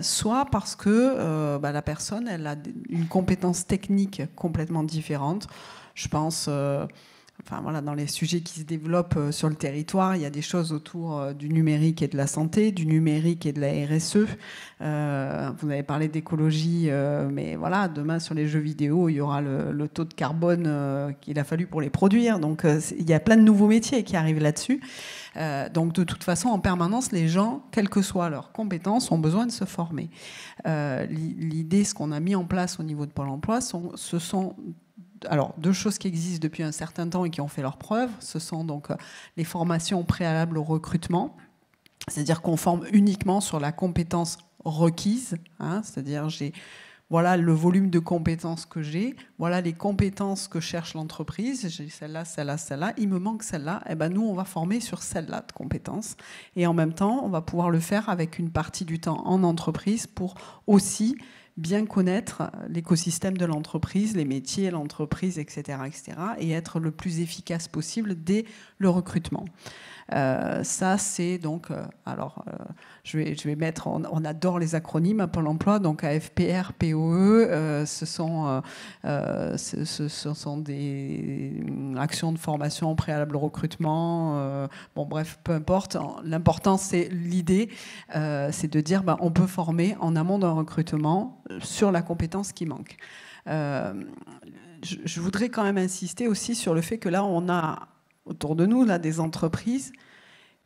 soit parce que la personne, elle a une compétence technique complètement différente. Je pense... dans les sujets qui se développent sur le territoire, il y a des choses autour du numérique et de la santé, du numérique et de la RSE. Vous avez parlé d'écologie, mais voilà, demain sur les jeux vidéo, il y aura le taux de carbone qu'il a fallu pour les produire. Donc il y a plein de nouveaux métiers qui arrivent là-dessus. Donc de toute façon, en permanence, les gens, quelles que soient leurs compétences, ont besoin de se former. L'idée, ce qu'on a mis en place au niveau de Pôle emploi, ce sont alors, deux choses qui existent depuis un certain temps et qui ont fait leurs preuves, ce sont donc les formations préalables au recrutement. C'est-à-dire qu'on forme uniquement sur la compétence requise, hein, c'est-à-dire voilà le volume de compétences que j'ai, voilà les compétences que cherche l'entreprise, j'ai celle-là, celle-là, celle-là, il me manque celle-là, et ben nous on va former sur celle-là de compétences. Et en même temps, on va pouvoir le faire avec une partie du temps en entreprise pour aussi bien connaître l'écosystème de l'entreprise, les métiers, l'entreprise, etc., et être le plus efficace possible dès le recrutement. Ça, c'est donc... je vais mettre... On adore les acronymes à Pôle emploi, donc AFPR, POE, ce sont des actions de formation préalable au recrutement. Bon, bref, peu importe. L'important, c'est l'idée, c'est de dire on peut former en amont d'un recrutement sur la compétence qui manque. Je voudrais quand même insister aussi sur le fait que là, on a autour de nous là, des entreprises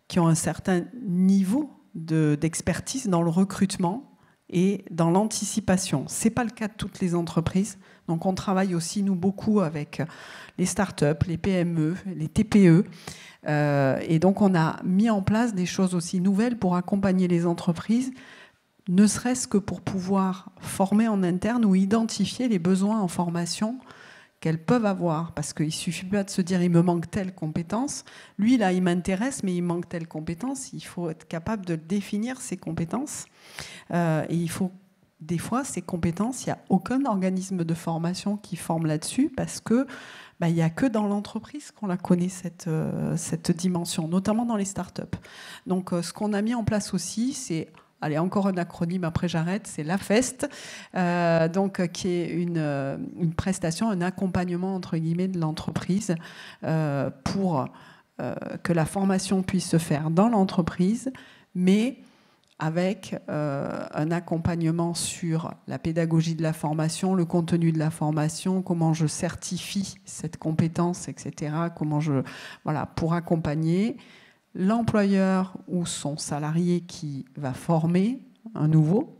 qui ont un certain niveau d'expertise dans le recrutement et dans l'anticipation. Ce n'est pas le cas de toutes les entreprises. Donc on travaille aussi, nous, beaucoup avec les startups, les PME, les TPE. Et donc on a mis en place des choses aussi nouvelles pour accompagner les entreprises, ne serait-ce que pour pouvoir former en interne ou identifier les besoins en formation qu'elles peuvent avoir, parce qu'il ne suffit pas de se dire il me manque telle compétence, lui là il m'intéresse mais il manque telle compétence, il faut être capable de définir ses compétences, et il faut des fois ces compétences, il n'y a aucun organisme de formation qui forme là-dessus, parce que il n'y a que dans l'entreprise qu'on la connaît cette dimension, notamment dans les startups. Donc ce qu'on a mis en place aussi, c'est allez, encore un acronyme, après j'arrête, c'est l'AFEST, qui est une prestation, un accompagnement entre guillemets de l'entreprise pour que la formation puisse se faire dans l'entreprise, mais avec un accompagnement sur la pédagogie de la formation, le contenu de la formation, comment je certifie cette compétence, etc. Pour accompagner l'employeur ou son salarié qui va former un nouveau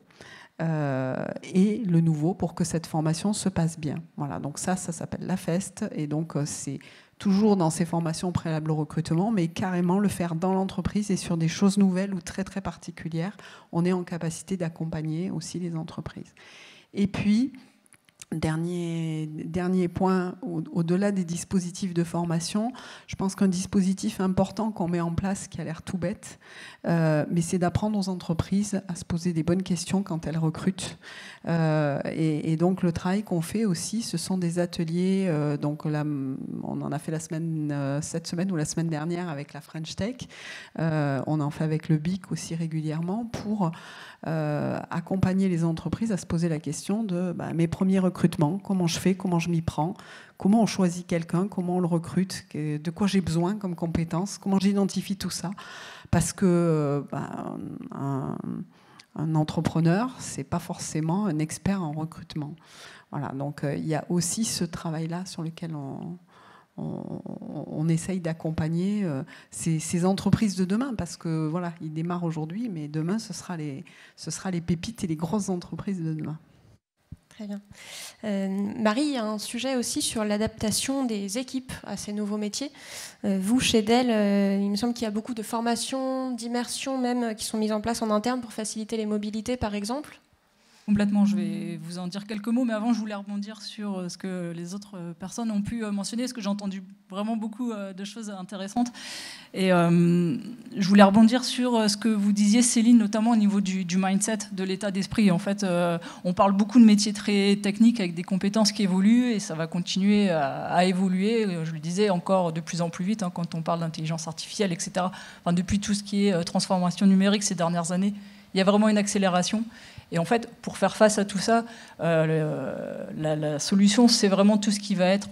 et le nouveau pour que cette formation se passe bien. Voilà, donc ça s'appelle l'AFEST, et donc c'est toujours dans ces formations préalables au recrutement, mais carrément le faire dans l'entreprise et sur des choses nouvelles ou très très particulières, on est en capacité d'accompagner aussi les entreprises. Et puis, dernier point, au-delà des dispositifs de formation, je pense qu'un dispositif important qu'on met en place, qui a l'air tout bête, mais c'est d'apprendre aux entreprises à se poser des bonnes questions quand elles recrutent. Et donc le travail qu'on fait aussi, ce sont des ateliers, donc là, on en a fait cette semaine ou la semaine dernière avec la French Tech, on en fait avec le BIC aussi régulièrement, pour accompagner les entreprises à se poser la question de mes premiers recrutements, comment je fais, comment je m'y prends, comment on choisit quelqu'un, comment on le recrute, de quoi j'ai besoin comme compétence, comment j'identifie tout ça, parce que un entrepreneur, c'est pas forcément un expert en recrutement. Voilà, donc il y a aussi ce travail-là sur lequel on essaye d'accompagner ces entreprises de demain, parce que voilà, ils démarrent aujourd'hui, mais demain ce sera les pépites et les grosses entreprises de demain. Très bien. Marie, il y a un sujet aussi sur l'adaptation des équipes à ces nouveaux métiers. Vous, chez Dell, il me semble qu'il y a beaucoup de formations, d'immersions même, qui sont mises en place en interne pour faciliter les mobilités, par exemple. Complètement, je vais vous en dire quelques mots, mais avant je voulais rebondir sur ce que les autres personnes ont pu mentionner, parce que j'ai entendu vraiment beaucoup de choses intéressantes. Et je voulais rebondir sur ce que vous disiez, Céline, notamment au niveau du mindset, de l'état d'esprit. En fait, on parle beaucoup de métiers très techniques avec des compétences qui évoluent, et ça va continuer à évoluer, je le disais, encore de plus en plus vite, quand on parle d'intelligence artificielle, etc. Enfin, depuis tout ce qui est transformation numérique ces dernières années, il y a vraiment une accélération. Et en fait, pour faire face à tout ça, la solution, c'est vraiment tout ce qui va être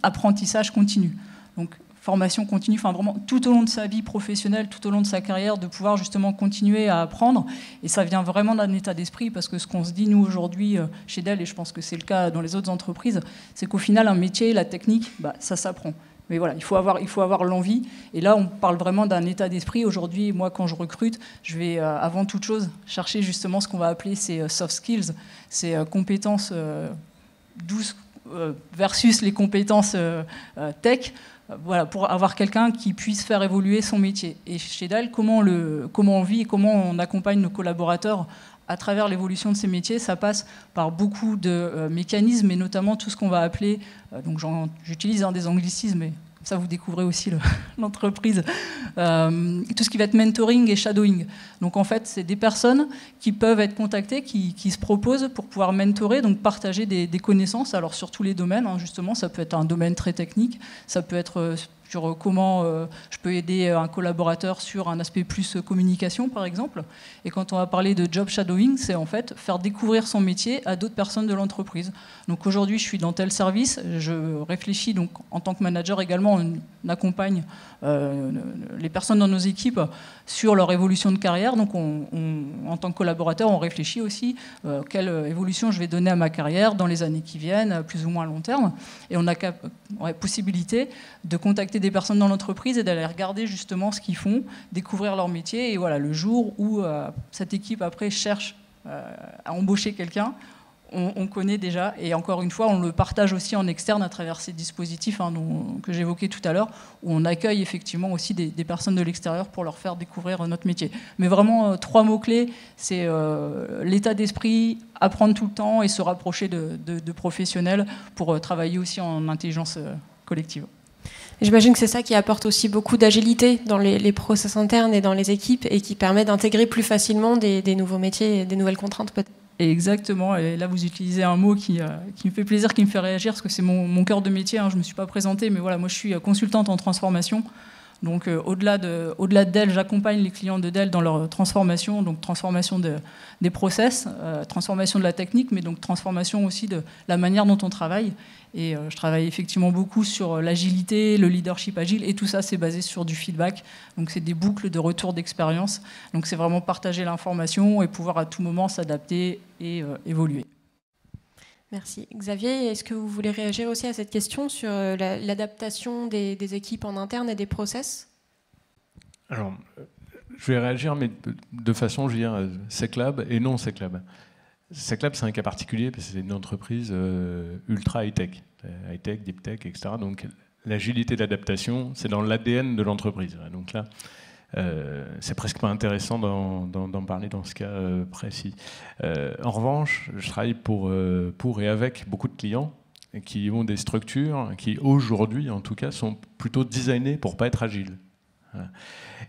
apprentissage continu. Donc, formation continue, enfin vraiment tout au long de sa vie professionnelle, tout au long de sa carrière, de pouvoir justement continuer à apprendre. Et ça vient vraiment d'un état d'esprit, parce que ce qu'on se dit, nous, aujourd'hui, chez Dell, et je pense que c'est le cas dans les autres entreprises, c'est qu'au final, un métier, la technique, ça s'apprend. Mais voilà, il faut avoir l'envie. Et là, on parle vraiment d'un état d'esprit. Aujourd'hui, moi, quand je recrute, je vais, avant toute chose, chercher justement ce qu'on va appeler ces soft skills, ces compétences douces versus les compétences tech. voilà, pour avoir quelqu'un qui puisse faire évoluer son métier. Et chez Dell, comment on vit et comment on accompagne nos collaborateurs à travers l'évolution de ces métiers, ça passe par beaucoup de mécanismes, et notamment tout ce qu'on va appeler, donc j'utilise des anglicismes, mais ça vous découvrez aussi l'entreprise, tout ce qui va être mentoring et shadowing. Donc en fait, c'est des personnes qui peuvent être contactées, qui se proposent pour pouvoir mentorer, donc partager des connaissances, alors sur tous les domaines, justement, ça peut être un domaine très technique, ça peut être sur comment je peux aider un collaborateur sur un aspect plus communication, par exemple. Et quand on va parler de job shadowing, c'est en fait faire découvrir son métier à d'autres personnes de l'entreprise. Donc aujourd'hui, je suis dans tel service, je réfléchis, donc en tant que manager également, on accompagne les personnes dans nos équipes sur leur évolution de carrière. Donc en tant que collaborateur, on réfléchit aussi quelle évolution je vais donner à ma carrière dans les années qui viennent, plus ou moins à long terme. Et on a possibilité de contacter des personnes dans l'entreprise et d'aller regarder justement ce qu'ils font, découvrir leur métier. Et voilà, le jour où cette équipe après cherche à embaucher quelqu'un, on connaît déjà, et encore une fois, on le partage aussi en externe à travers ces dispositifs que j'évoquais tout à l'heure, où on accueille effectivement aussi des personnes de l'extérieur pour leur faire découvrir notre métier. Mais vraiment, 3 mots-clés, c'est l'état d'esprit, apprendre tout le temps et se rapprocher de professionnels pour travailler aussi en intelligence collective. J'imagine que c'est ça qui apporte aussi beaucoup d'agilité dans les process internes et dans les équipes, et qui permet d'intégrer plus facilement des nouveaux métiers et des nouvelles contraintes peut-être. Exactement, et là vous utilisez un mot qui me fait plaisir, qui me fait réagir, parce que c'est mon cœur de métier, je ne me suis pas présentée, mais voilà, moi je suis consultante en transformation. Donc au-delà de Dell, j'accompagne les clients de Dell dans leur transformation, donc transformation des process, transformation de la technique, mais donc transformation aussi de la manière dont on travaille. Et je travaille effectivement beaucoup sur l'agilité, le leadership agile, et tout ça c'est basé sur du feedback. Donc c'est des boucles de retour d'expérience. Donc c'est vraiment partager l'information et pouvoir à tout moment s'adapter et évoluer. Merci. Xavier, est-ce que vous voulez réagir aussi à cette question sur l'adaptation des équipes en interne et des process ? Alors, je vais réagir, mais de façon, je veux dire, SecLab et non SecLab. SecLab, c'est un cas particulier parce que c'est une entreprise ultra high-tech, deep tech, etc. Donc, l'agilité d'adaptation, c'est dans l'ADN de l'entreprise. Donc là, c'est presque pas intéressant d'en parler dans ce cas précis. En revanche, je travaille pour et avec beaucoup de clients qui ont des structures qui, aujourd'hui, en tout cas, sont plutôt designées pour pas être agiles.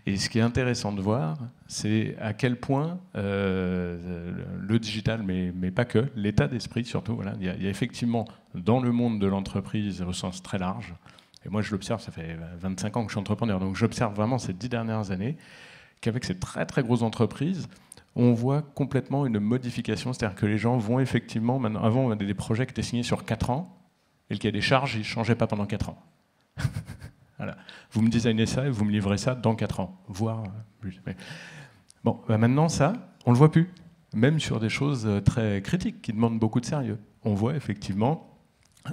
Et ce qui est intéressant de voir, c'est à quel point le digital, mais pas que, l'état d'esprit surtout, voilà, il y a effectivement dans le monde de l'entreprise au sens très large, et moi je l'observe, ça fait 25 ans que je suis entrepreneur, donc j'observe vraiment ces 10 dernières années qu'avec ces très très grosses entreprises, on voit complètement une modification, c'est-à-dire que les gens vont effectivement, maintenant, avant on avait des projets qui étaient signés sur 4 ans, et le cahier des charges, il ne changeait pas pendant 4 ans. Voilà. Vous me designez ça et vous me livrez ça dans 4 ans, voire plus. Mais bon, maintenant ça, on ne le voit plus, même sur des choses très critiques qui demandent beaucoup de sérieux. On voit effectivement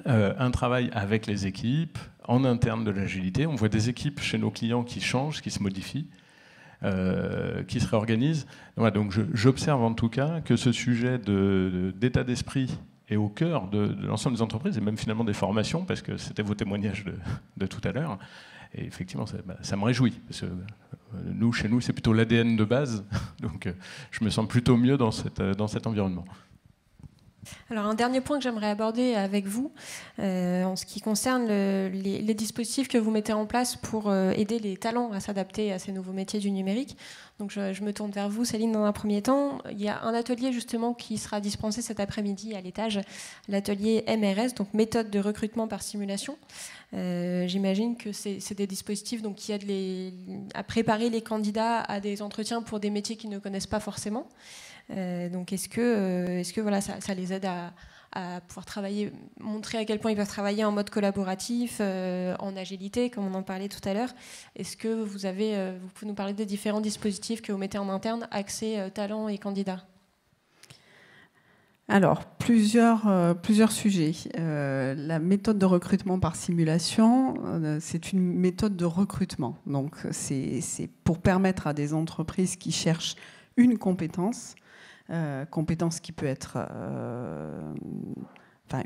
un travail avec les équipes, en interne de l'agilité. On voit des équipes chez nos clients qui changent, qui se modifient, qui se réorganisent. Voilà, donc j'observe en tout cas que ce sujet d'état d'esprit est au cœur de l'ensemble des entreprises, et même finalement des formations, parce que c'était vos témoignages de tout à l'heure. Et effectivement, ça me réjouit, parce que chez nous, c'est plutôt l'ADN de base, donc je me sens plutôt mieux dans cet environnement. Alors un dernier point que j'aimerais aborder avec vous, en ce qui concerne les dispositifs que vous mettez en place pour aider les talents à s'adapter à ces nouveaux métiers du numérique. Donc je me tourne vers vous, Céline, dans un premier temps. Il y a un atelier justement qui sera dispensé cet après-midi à l'étage, l'atelier MRS, donc méthode de recrutement par simulation. J'imagine que c'est des dispositifs donc, qui aident à préparer les candidats à des entretiens pour des métiers qu'ils ne connaissent pas forcément. Donc est-ce que voilà, ça les aide à pouvoir travailler, montrer à quel point ils peuvent travailler en mode collaboratif, en agilité, comme on en parlait tout à l'heure. Est-ce que vous pouvez nous parler des différents dispositifs que vous mettez en interne, accès, talents et candidats ? Alors, plusieurs sujets. La méthode de recrutement par simulation, c'est une méthode de recrutement. Donc, c'est pour permettre à des entreprises qui cherchent une compétence qui peut être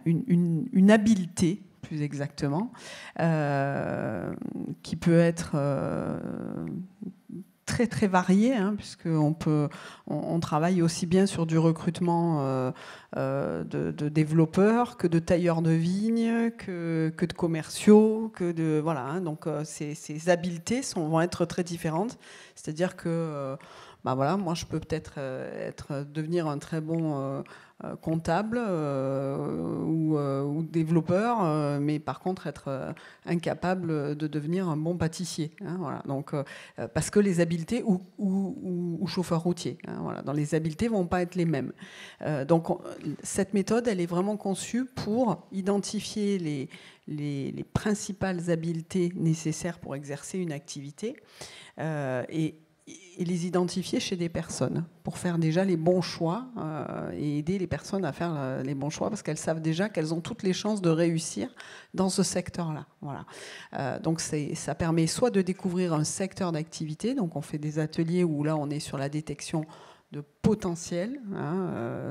une habileté plus exactement, qui peut être très très varié, hein, puisqu'on travaille aussi bien sur du recrutement de développeurs que de tailleurs de vignes, que de commerciaux, voilà. Hein, donc ces habiletés vont être très différentes. C'est-à-dire que voilà, moi je peux peut-être devenir un très bon comptable ou développeur, mais par contre être incapable de devenir un bon pâtissier. Hein, voilà. Donc, parce que les habiletés ou chauffeur routier, hein, voilà, dans les habiletés vont pas être les mêmes. Donc cette méthode, elle est vraiment conçue pour identifier les principales habiletés nécessaires pour exercer une activité et les identifier chez des personnes pour faire déjà les bons choix et aider les personnes à faire les bons choix parce qu'elles savent déjà qu'elles ont toutes les chances de réussir dans ce secteur-là. Voilà. Donc ça permet soit de découvrir un secteur d'activité, donc on fait des ateliers où là on est sur la détection de potentiel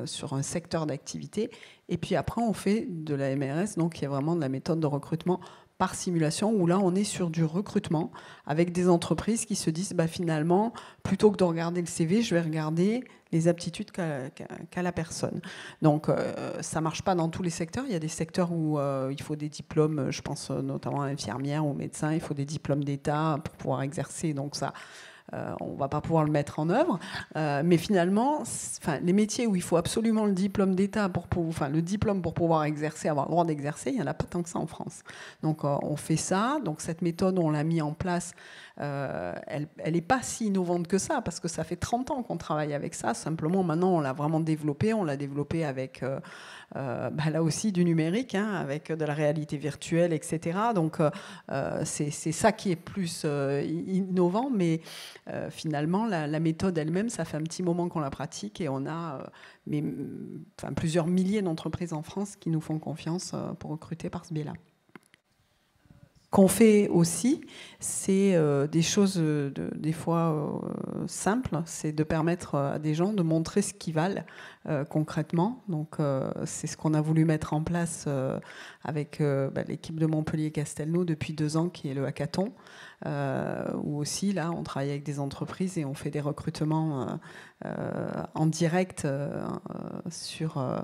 sur un secteur d'activité, et puis après on fait de la MRS, donc il y a vraiment de la méthode de recrutement par simulation, où là on est sur du recrutement avec des entreprises qui se disent finalement, plutôt que de regarder le CV, je vais regarder les aptitudes qu'a la personne. Donc ça ne marche pas dans tous les secteurs. Il y a des secteurs où il faut des diplômes, je pense notamment à infirmière ou médecin, il faut des diplômes d'État pour pouvoir exercer, donc ça on ne va pas pouvoir le mettre en œuvre, mais finalement, les métiers où il faut absolument le diplôme d'État le diplôme pour pouvoir exercer, avoir le droit d'exercer, il n'y en a pas tant que ça en France. Donc on fait ça. Donc cette méthode, on l'a mis en place. Elle n'est pas si innovante que ça, parce que ça fait 30 ans qu'on travaille avec ça. Simplement, maintenant, on l'a vraiment développé. On l'a développé avec, là aussi, du numérique, hein, avec de la réalité virtuelle, etc. Donc, c'est ça qui est plus innovant. Mais finalement, la méthode elle-même, ça fait un petit moment qu'on la pratique et on a plusieurs milliers d'entreprises en France qui nous font confiance pour recruter par ce biais-là. Qu'on fait aussi, c'est des choses des fois simples, c'est de permettre à des gens de montrer ce qu'ils valent concrètement. Donc c'est ce qu'on a voulu mettre en place avec l'équipe de Montpellier-Castelnau depuis 2 ans, qui est le hackathon, où aussi là on travaille avec des entreprises et on fait des recrutements en direct sur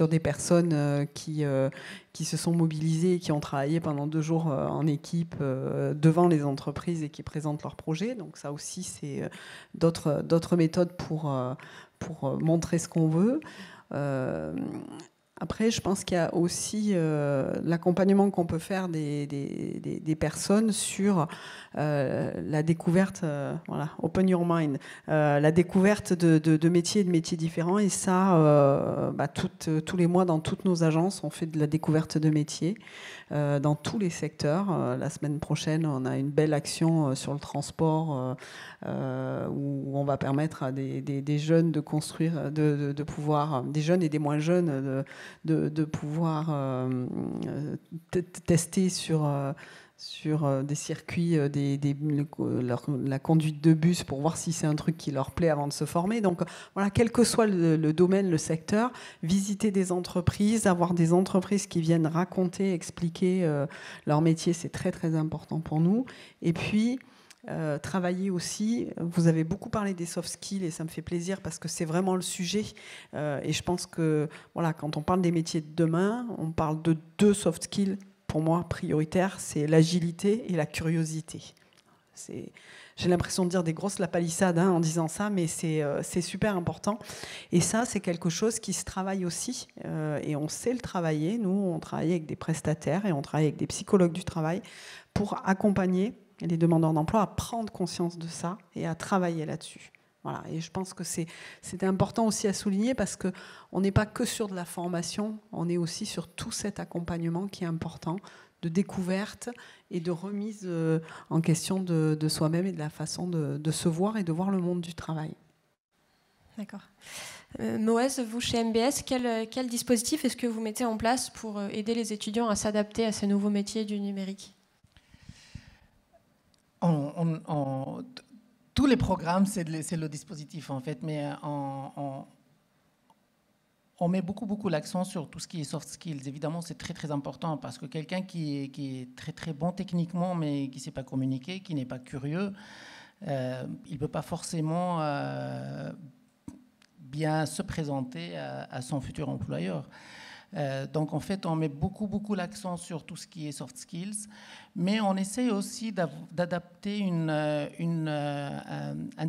des personnes qui se sont mobilisées et qui ont travaillé pendant 2 jours en équipe devant les entreprises et qui présentent leurs projets. Donc ça aussi, c'est d'autres méthodes pour montrer ce qu'on veut. Après, je pense qu'il y a aussi l'accompagnement qu'on peut faire des personnes sur la découverte, open your mind, la découverte de métiers et de métiers différents. Et ça, tous les mois, dans toutes nos agences, on fait de la découverte de métiers dans tous les secteurs. La semaine prochaine, on a une belle action sur le transport où on va permettre à des jeunes de construire, de pouvoir, des jeunes et des moins jeunes, de pouvoir tester sur des circuits la conduite de bus pour voir si c'est un truc qui leur plaît avant de se former. Donc voilà, quel que soit le domaine, le secteur, visiter des entreprises, avoir des entreprises qui viennent raconter, expliquer leur métier, c'est très très important pour nous. Et puis travailler aussi, vous avez beaucoup parlé des soft skills et ça me fait plaisir parce que c'est vraiment le sujet et je pense que quand on parle des métiers de demain, on parle de 2 soft skills pour moi prioritaires, c'est l'agilité et la curiosité. J'ai l'impression de dire des grosses lapalissades en disant ça, mais c'est super important. Et ça, c'est quelque chose qui se travaille aussi. Et on sait le travailler. Nous, on travaille avec des prestataires et on travaille avec des psychologues du travail pour accompagner les demandeurs d'emploi à prendre conscience de ça et à travailler là-dessus. Voilà. Et je pense que c'était important aussi à souligner parce qu'on n'est pas que sur de la formation, on est aussi sur tout cet accompagnement qui est important, de découverte et de remise en question de soi-même et de la façon de se voir et de voir le monde du travail. D'accord. Moez, vous chez MBS, quel dispositif est-ce que vous mettez en place pour aider les étudiants à s'adapter à ces nouveaux métiers du numérique ? Tous les programmes, c'est le dispositif en fait, mais On met beaucoup l'accent sur tout ce qui est soft skills. Évidemment, c'est très important parce que quelqu'un qui est très bon techniquement, mais qui ne sait pas communiquer, qui n'est pas curieux, il ne peut pas forcément bien se présenter à son futur employeur. Donc en fait, on met beaucoup l'accent sur tout ce qui est soft skills, mais on essaye aussi d'adapter un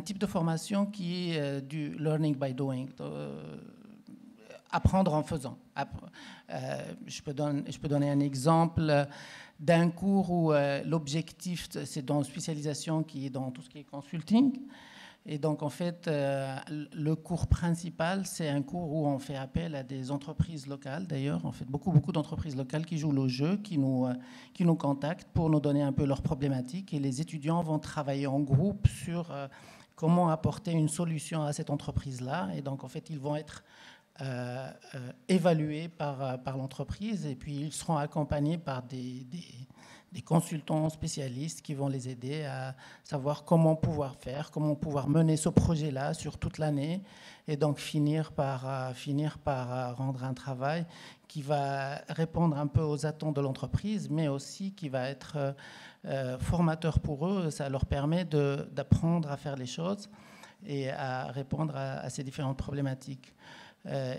type de formation qui est du learning by doing, apprendre en faisant. Je peux donner un exemple d'un cours où l'objectif, c'est dans une spécialisation qui est dans tout ce qui est consulting. Et donc, en fait, le cours principal, c'est un cours où on fait appel à des entreprises locales. D'ailleurs, en fait, beaucoup d'entreprises locales qui jouent le jeu, qui nous contactent pour nous donner un peu leurs problématiques. Et les étudiants vont travailler en groupe sur comment apporter une solution à cette entreprise-là. Et donc, en fait, ils vont être évalués par l'entreprise. Et puis, ils seront accompagnés par des consultants spécialistes qui vont les aider à savoir comment pouvoir mener ce projet-là sur toute l'année et donc finir par rendre un travail qui va répondre un peu aux attentes de l'entreprise, mais aussi qui va être formateur pour eux. Ça leur permet d'apprendre à faire les choses et à répondre à ces différentes problématiques.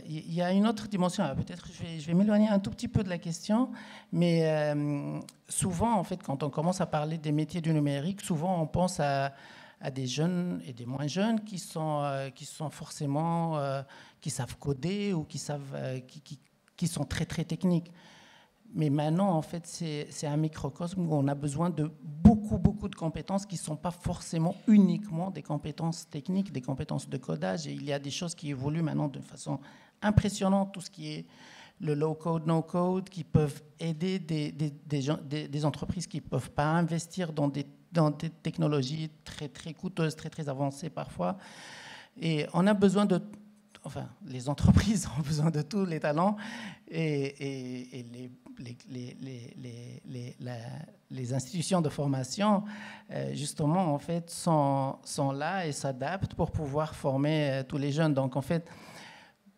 Il y a une autre dimension, peut-être je vais m'éloigner un tout petit peu de la question, mais souvent, en fait, quand on commence à parler des métiers du numérique, souvent on pense à des jeunes et des moins jeunes qui sont forcément, qui savent coder ou qui sont très techniques. Mais maintenant, en fait, c'est un microcosme où on a besoin de beaucoup de compétences qui ne sont pas forcément uniquement des compétences techniques, des compétences de codage. Et il y a des choses qui évoluent maintenant de façon impressionnante, tout ce qui est le low-code, no-code, qui peuvent aider des entreprises qui ne peuvent pas investir dans des technologies très coûteuses, très avancées parfois. Et on a besoin les entreprises ont besoin de tous les talents et les institutions de formation, justement, en fait, sont là et s'adaptent pour pouvoir former tous les jeunes. Donc, en fait,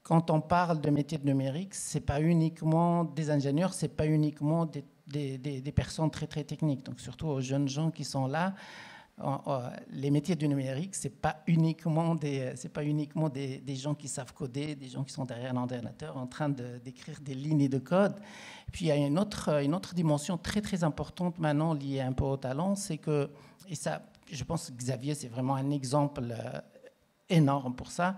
quand on parle de métiers de numérique, c'est pas uniquement des ingénieurs, c'est pas uniquement des personnes très techniques. Donc, surtout aux jeunes gens qui sont là. Les métiers du numérique, c'est pas uniquement des gens qui savent coder, des gens qui sont derrière un ordinateur en train d'écrire des lignes de code. Et puis il y a une autre dimension très importante maintenant liée un peu au talent, c'est que, et ça, je pense que Xavier, c'est vraiment un exemple énorme pour ça.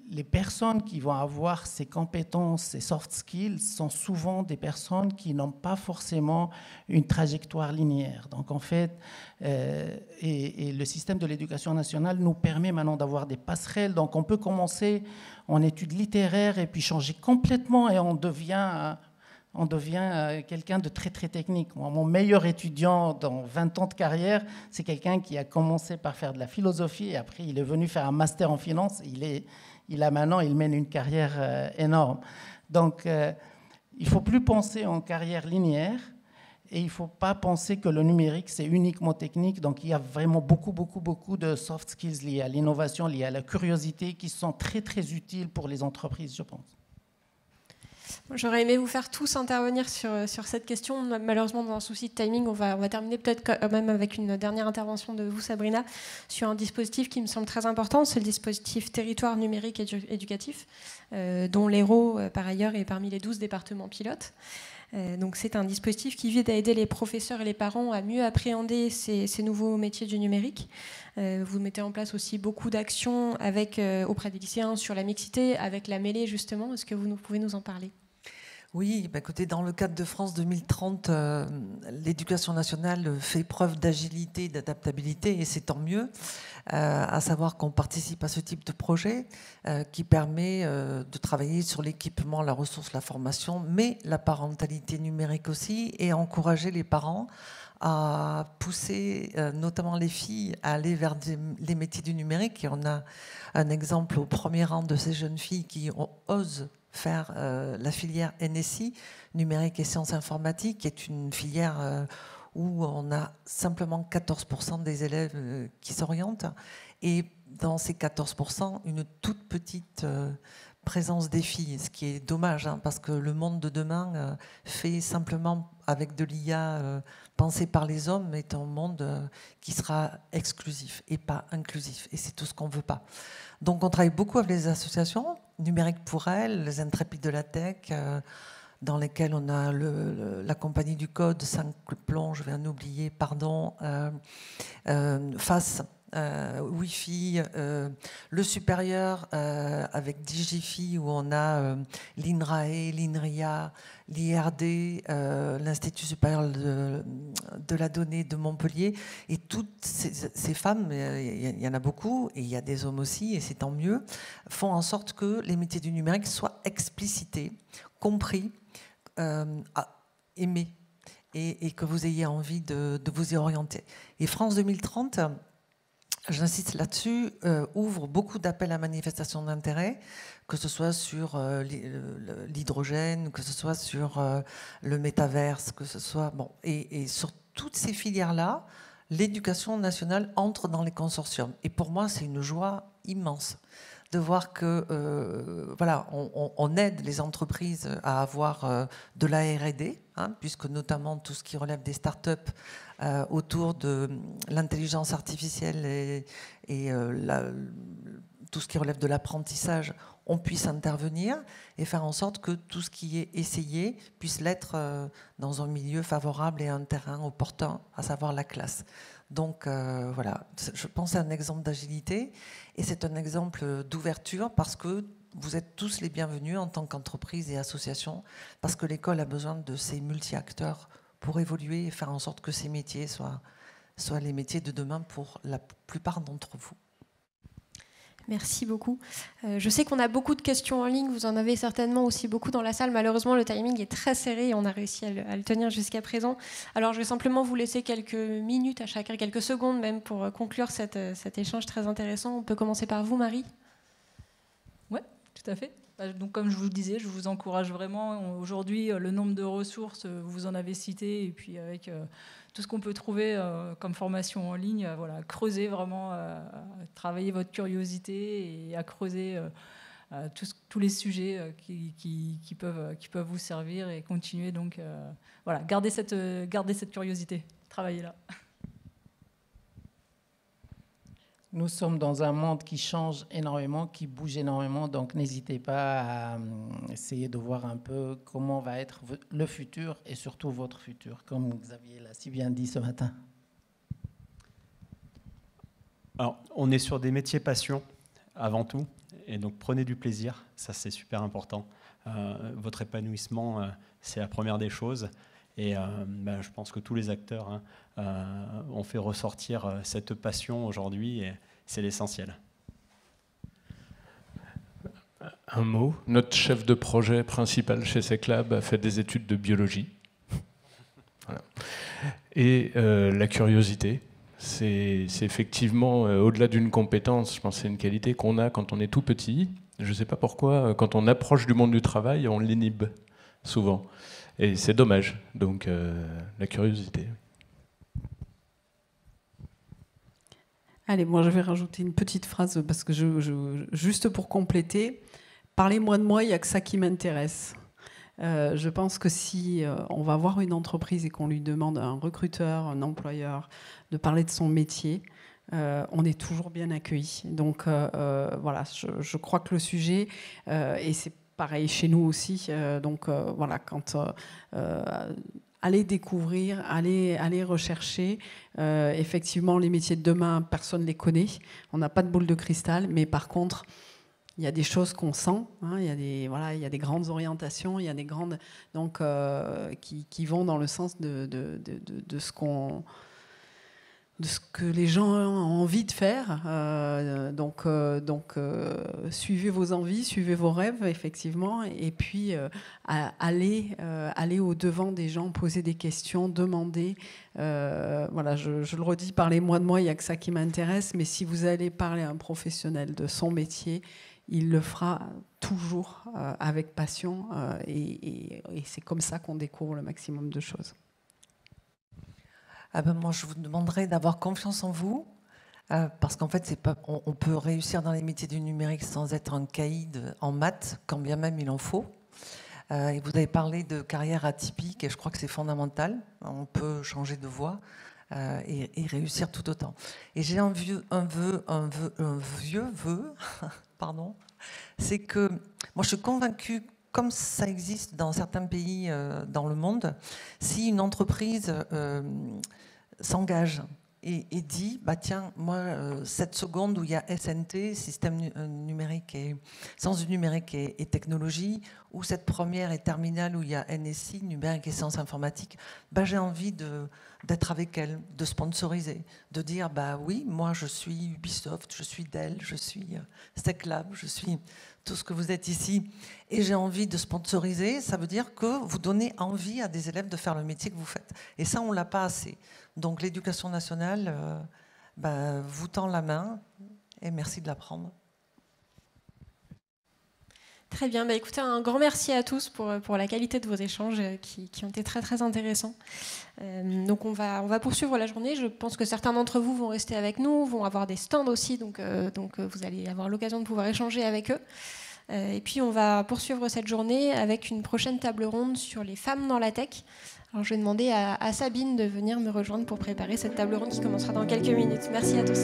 Les personnes qui vont avoir ces compétences, ces soft skills, sont souvent des personnes qui n'ont pas forcément une trajectoire linéaire. Donc, en fait, et le système de l'éducation nationale nous permet maintenant d'avoir des passerelles. Donc, on peut commencer en études littéraires et puis changer complètement et on devient quelqu'un de très technique. Moi, mon meilleur étudiant dans 20 ans de carrière, c'est quelqu'un qui a commencé par faire de la philosophie et après, il est venu faire un master en finance. Il mène une carrière énorme. Donc, il ne faut plus penser en carrière linéaire et il ne faut pas penser que le numérique, c'est uniquement technique. Donc, il y a vraiment beaucoup de soft skills liés à l'innovation, liés à la curiosité, qui sont très utiles pour les entreprises, je pense. J'aurais aimé vous faire tous intervenir sur cette question. Malheureusement, dans un souci de timing, on va terminer peut-être quand même avec une dernière intervention de vous, Sabrina, sur un dispositif qui me semble très important. C'est le dispositif Territoire numérique éducatif, dont l'Hérault, par ailleurs, est parmi les 12 départements pilotes. Donc c'est un dispositif qui vise à aider les professeurs et les parents à mieux appréhender ces nouveaux métiers du numérique. Vous mettez en place aussi beaucoup d'actions auprès des lycéens sur la mixité, avec la mêlée justement. Est-ce que vous pouvez nous en parler ? Oui, écoutez, dans le cadre de France 2030, l'éducation nationale fait preuve d'agilité, d'adaptabilité, et c'est tant mieux, à savoir qu'on participe à ce type de projet qui permet de travailler sur l'équipement, la ressource, la formation, mais la parentalité numérique aussi, et encourager les parents à pousser notamment les filles à aller vers les métiers du numérique. Et on a un exemple au premier rang de ces jeunes filles qui osent faire la filière NSI, numérique et sciences informatiques, qui est une filière où on a simplement 14% des élèves qui s'orientent. Et dans ces 14%, une toute petite présence des filles, ce qui est dommage, hein, parce que le monde de demain, fait simplement avec de l'IA pensé par les hommes, est un monde qui sera exclusif et pas inclusif. Et c'est tout ce qu'on ne veut pas. Donc on travaille beaucoup avec les associations, Numérique pour elles, les Intrépides de la Tech, dans lesquelles on a la Compagnie du Code, 5 plombs, je vais en oublier, pardon, FAS, Wi-Fi, le supérieur avec Digifi où on a l'INRAE, l'INRIA, l'IRD, l'Institut supérieur de la donnée de Montpellier. Et toutes ces femmes, il y en a beaucoup, et il y a des hommes aussi, et c'est tant mieux, font en sorte que les métiers du numérique soient explicités, compris, aimés, et que vous ayez envie de vous y orienter. Et France 2030... j'insiste là-dessus, ouvre beaucoup d'appels à manifestation d'intérêt, que ce soit sur l'hydrogène, que ce soit sur le métaverse, que ce soit... Bon, et sur toutes ces filières-là, l'éducation nationale entre dans les consortiums. Et pour moi, c'est une joie immense de voir que voilà, on aide les entreprises à avoir de la R&D, hein, puisque notamment tout ce qui relève des startups autour de l'intelligence artificielle et tout ce qui relève de l'apprentissage, on puisse intervenir et faire en sorte que tout ce qui est essayé puisse l'être dans un milieu favorable et un terrain opportun, à savoir la classe. Donc voilà, je pense à un exemple d'agilité et c'est un exemple d'ouverture parce que vous êtes tous les bienvenus en tant qu'entreprise et association parce que l'école a besoin de ces multi-acteurs pour évoluer et faire en sorte que ces métiers soient les métiers de demain pour la plupart d'entre vous. Merci beaucoup. Je sais qu'on a beaucoup de questions en ligne, vous en avez certainement aussi beaucoup dans la salle. Malheureusement, le timing est très serré et on a réussi à le tenir jusqu'à présent. Alors, je vais simplement vous laisser quelques minutes à chacun, quelques secondes même, pour conclure cet échange très intéressant. On peut commencer par vous, Marie. Oui, tout à fait. Donc, comme je vous le disais, je vous encourage vraiment. Aujourd'hui, le nombre de ressources, vous en avez cité, et puis avec tout ce qu'on peut trouver comme formation en ligne, voilà, creusez vraiment, travaillez votre curiosité et à creuser tous les sujets qui peuvent vous servir et continuer. Donc, voilà, gardez cette curiosité, travaillez là. Nous sommes dans un monde qui change énormément, qui bouge énormément, donc n'hésitez pas à essayer de voir un peu comment va être le futur et surtout votre futur, comme Xavier l'a si bien dit ce matin. Alors, on est sur des métiers passion avant tout, et donc prenez du plaisir, ça c'est super important. Votre épanouissement, c'est la première des choses. Et je pense que tous les acteurs ont fait ressortir cette passion aujourd'hui et c'est l'essentiel. Un mot, notre chef de projet principal chez SecLab a fait des études de biologie. Voilà. Et la curiosité, c'est effectivement, au-delà d'une compétence, je pense que c'est une qualité qu'on a quand on est tout petit. Je ne sais pas pourquoi, quand on approche du monde du travail, on l'inhibe souvent. Et c'est dommage, donc la curiosité. Allez, moi je vais rajouter une petite phrase, parce que juste pour compléter, parlez-moi de moi, il n'y a que ça qui m'intéresse. Je pense que si on va voir une entreprise et qu'on lui demande à un recruteur, un employeur, de parler de son métier, on est toujours bien accueilli. Donc voilà, je crois que le sujet, et c'est pareil chez nous aussi. Donc voilà, allez découvrir, allez rechercher. Effectivement, les métiers de demain, personne ne les connaît. On n'a pas de boule de cristal, mais par contre, il y a des choses qu'on sent. Hein, il y a des grandes orientations, il y a des grandes donc qui vont dans le sens de ce que les gens ont envie de faire. Donc, suivez vos envies, suivez vos rêves, effectivement, et puis allez au-devant des gens, poser des questions, demander. Voilà, je le redis, parlez-moi de moi, il n'y a que ça qui m'intéresse, mais si vous allez parler à un professionnel de son métier, il le fera toujours avec passion, et c'est comme ça qu'on découvre le maximum de choses. Moi, je vous demanderais d'avoir confiance en vous, parce qu'en fait, on peut réussir dans les métiers du numérique sans être un caïd en maths, quand bien même il en faut. Et vous avez parlé de carrière atypique, et je crois que c'est fondamental. On peut changer de voie et réussir tout autant. Et j'ai un vieux vœu, pardon, c'est que moi, je suis convaincue, comme ça existe dans certains pays dans le monde, si une entreprise s'engage et dit, bah tiens, moi, cette seconde où il y a SNT, système numérique et sciences du numérique et technologie, ou cette première et terminale où il y a NSI, numérique et sciences informatiques, bah, j'ai envie d'être avec elle, de sponsoriser, de dire, bah oui, moi je suis Ubisoft, je suis Dell, je suis SecLab, je suis tout ce que vous êtes ici, et j'ai envie de sponsoriser, ça veut dire que vous donnez envie à des élèves de faire le métier que vous faites. Et ça, on ne l'a pas assez. Donc l'éducation nationale vous tend la main, et merci de la prendre. Très bien, écoutez, un grand merci à tous pour la qualité de vos échanges qui ont été très très intéressants. Donc on va poursuivre la journée. Je pense que certains d'entre vous vont rester avec nous, vont avoir des stands aussi, donc vous allez avoir l'occasion de pouvoir échanger avec eux. Et puis on va poursuivre cette journée avec une prochaine table ronde sur les femmes dans la tech. Alors je vais demander à Sabine de venir me rejoindre pour préparer cette table ronde qui commencera dans quelques minutes. Merci à tous.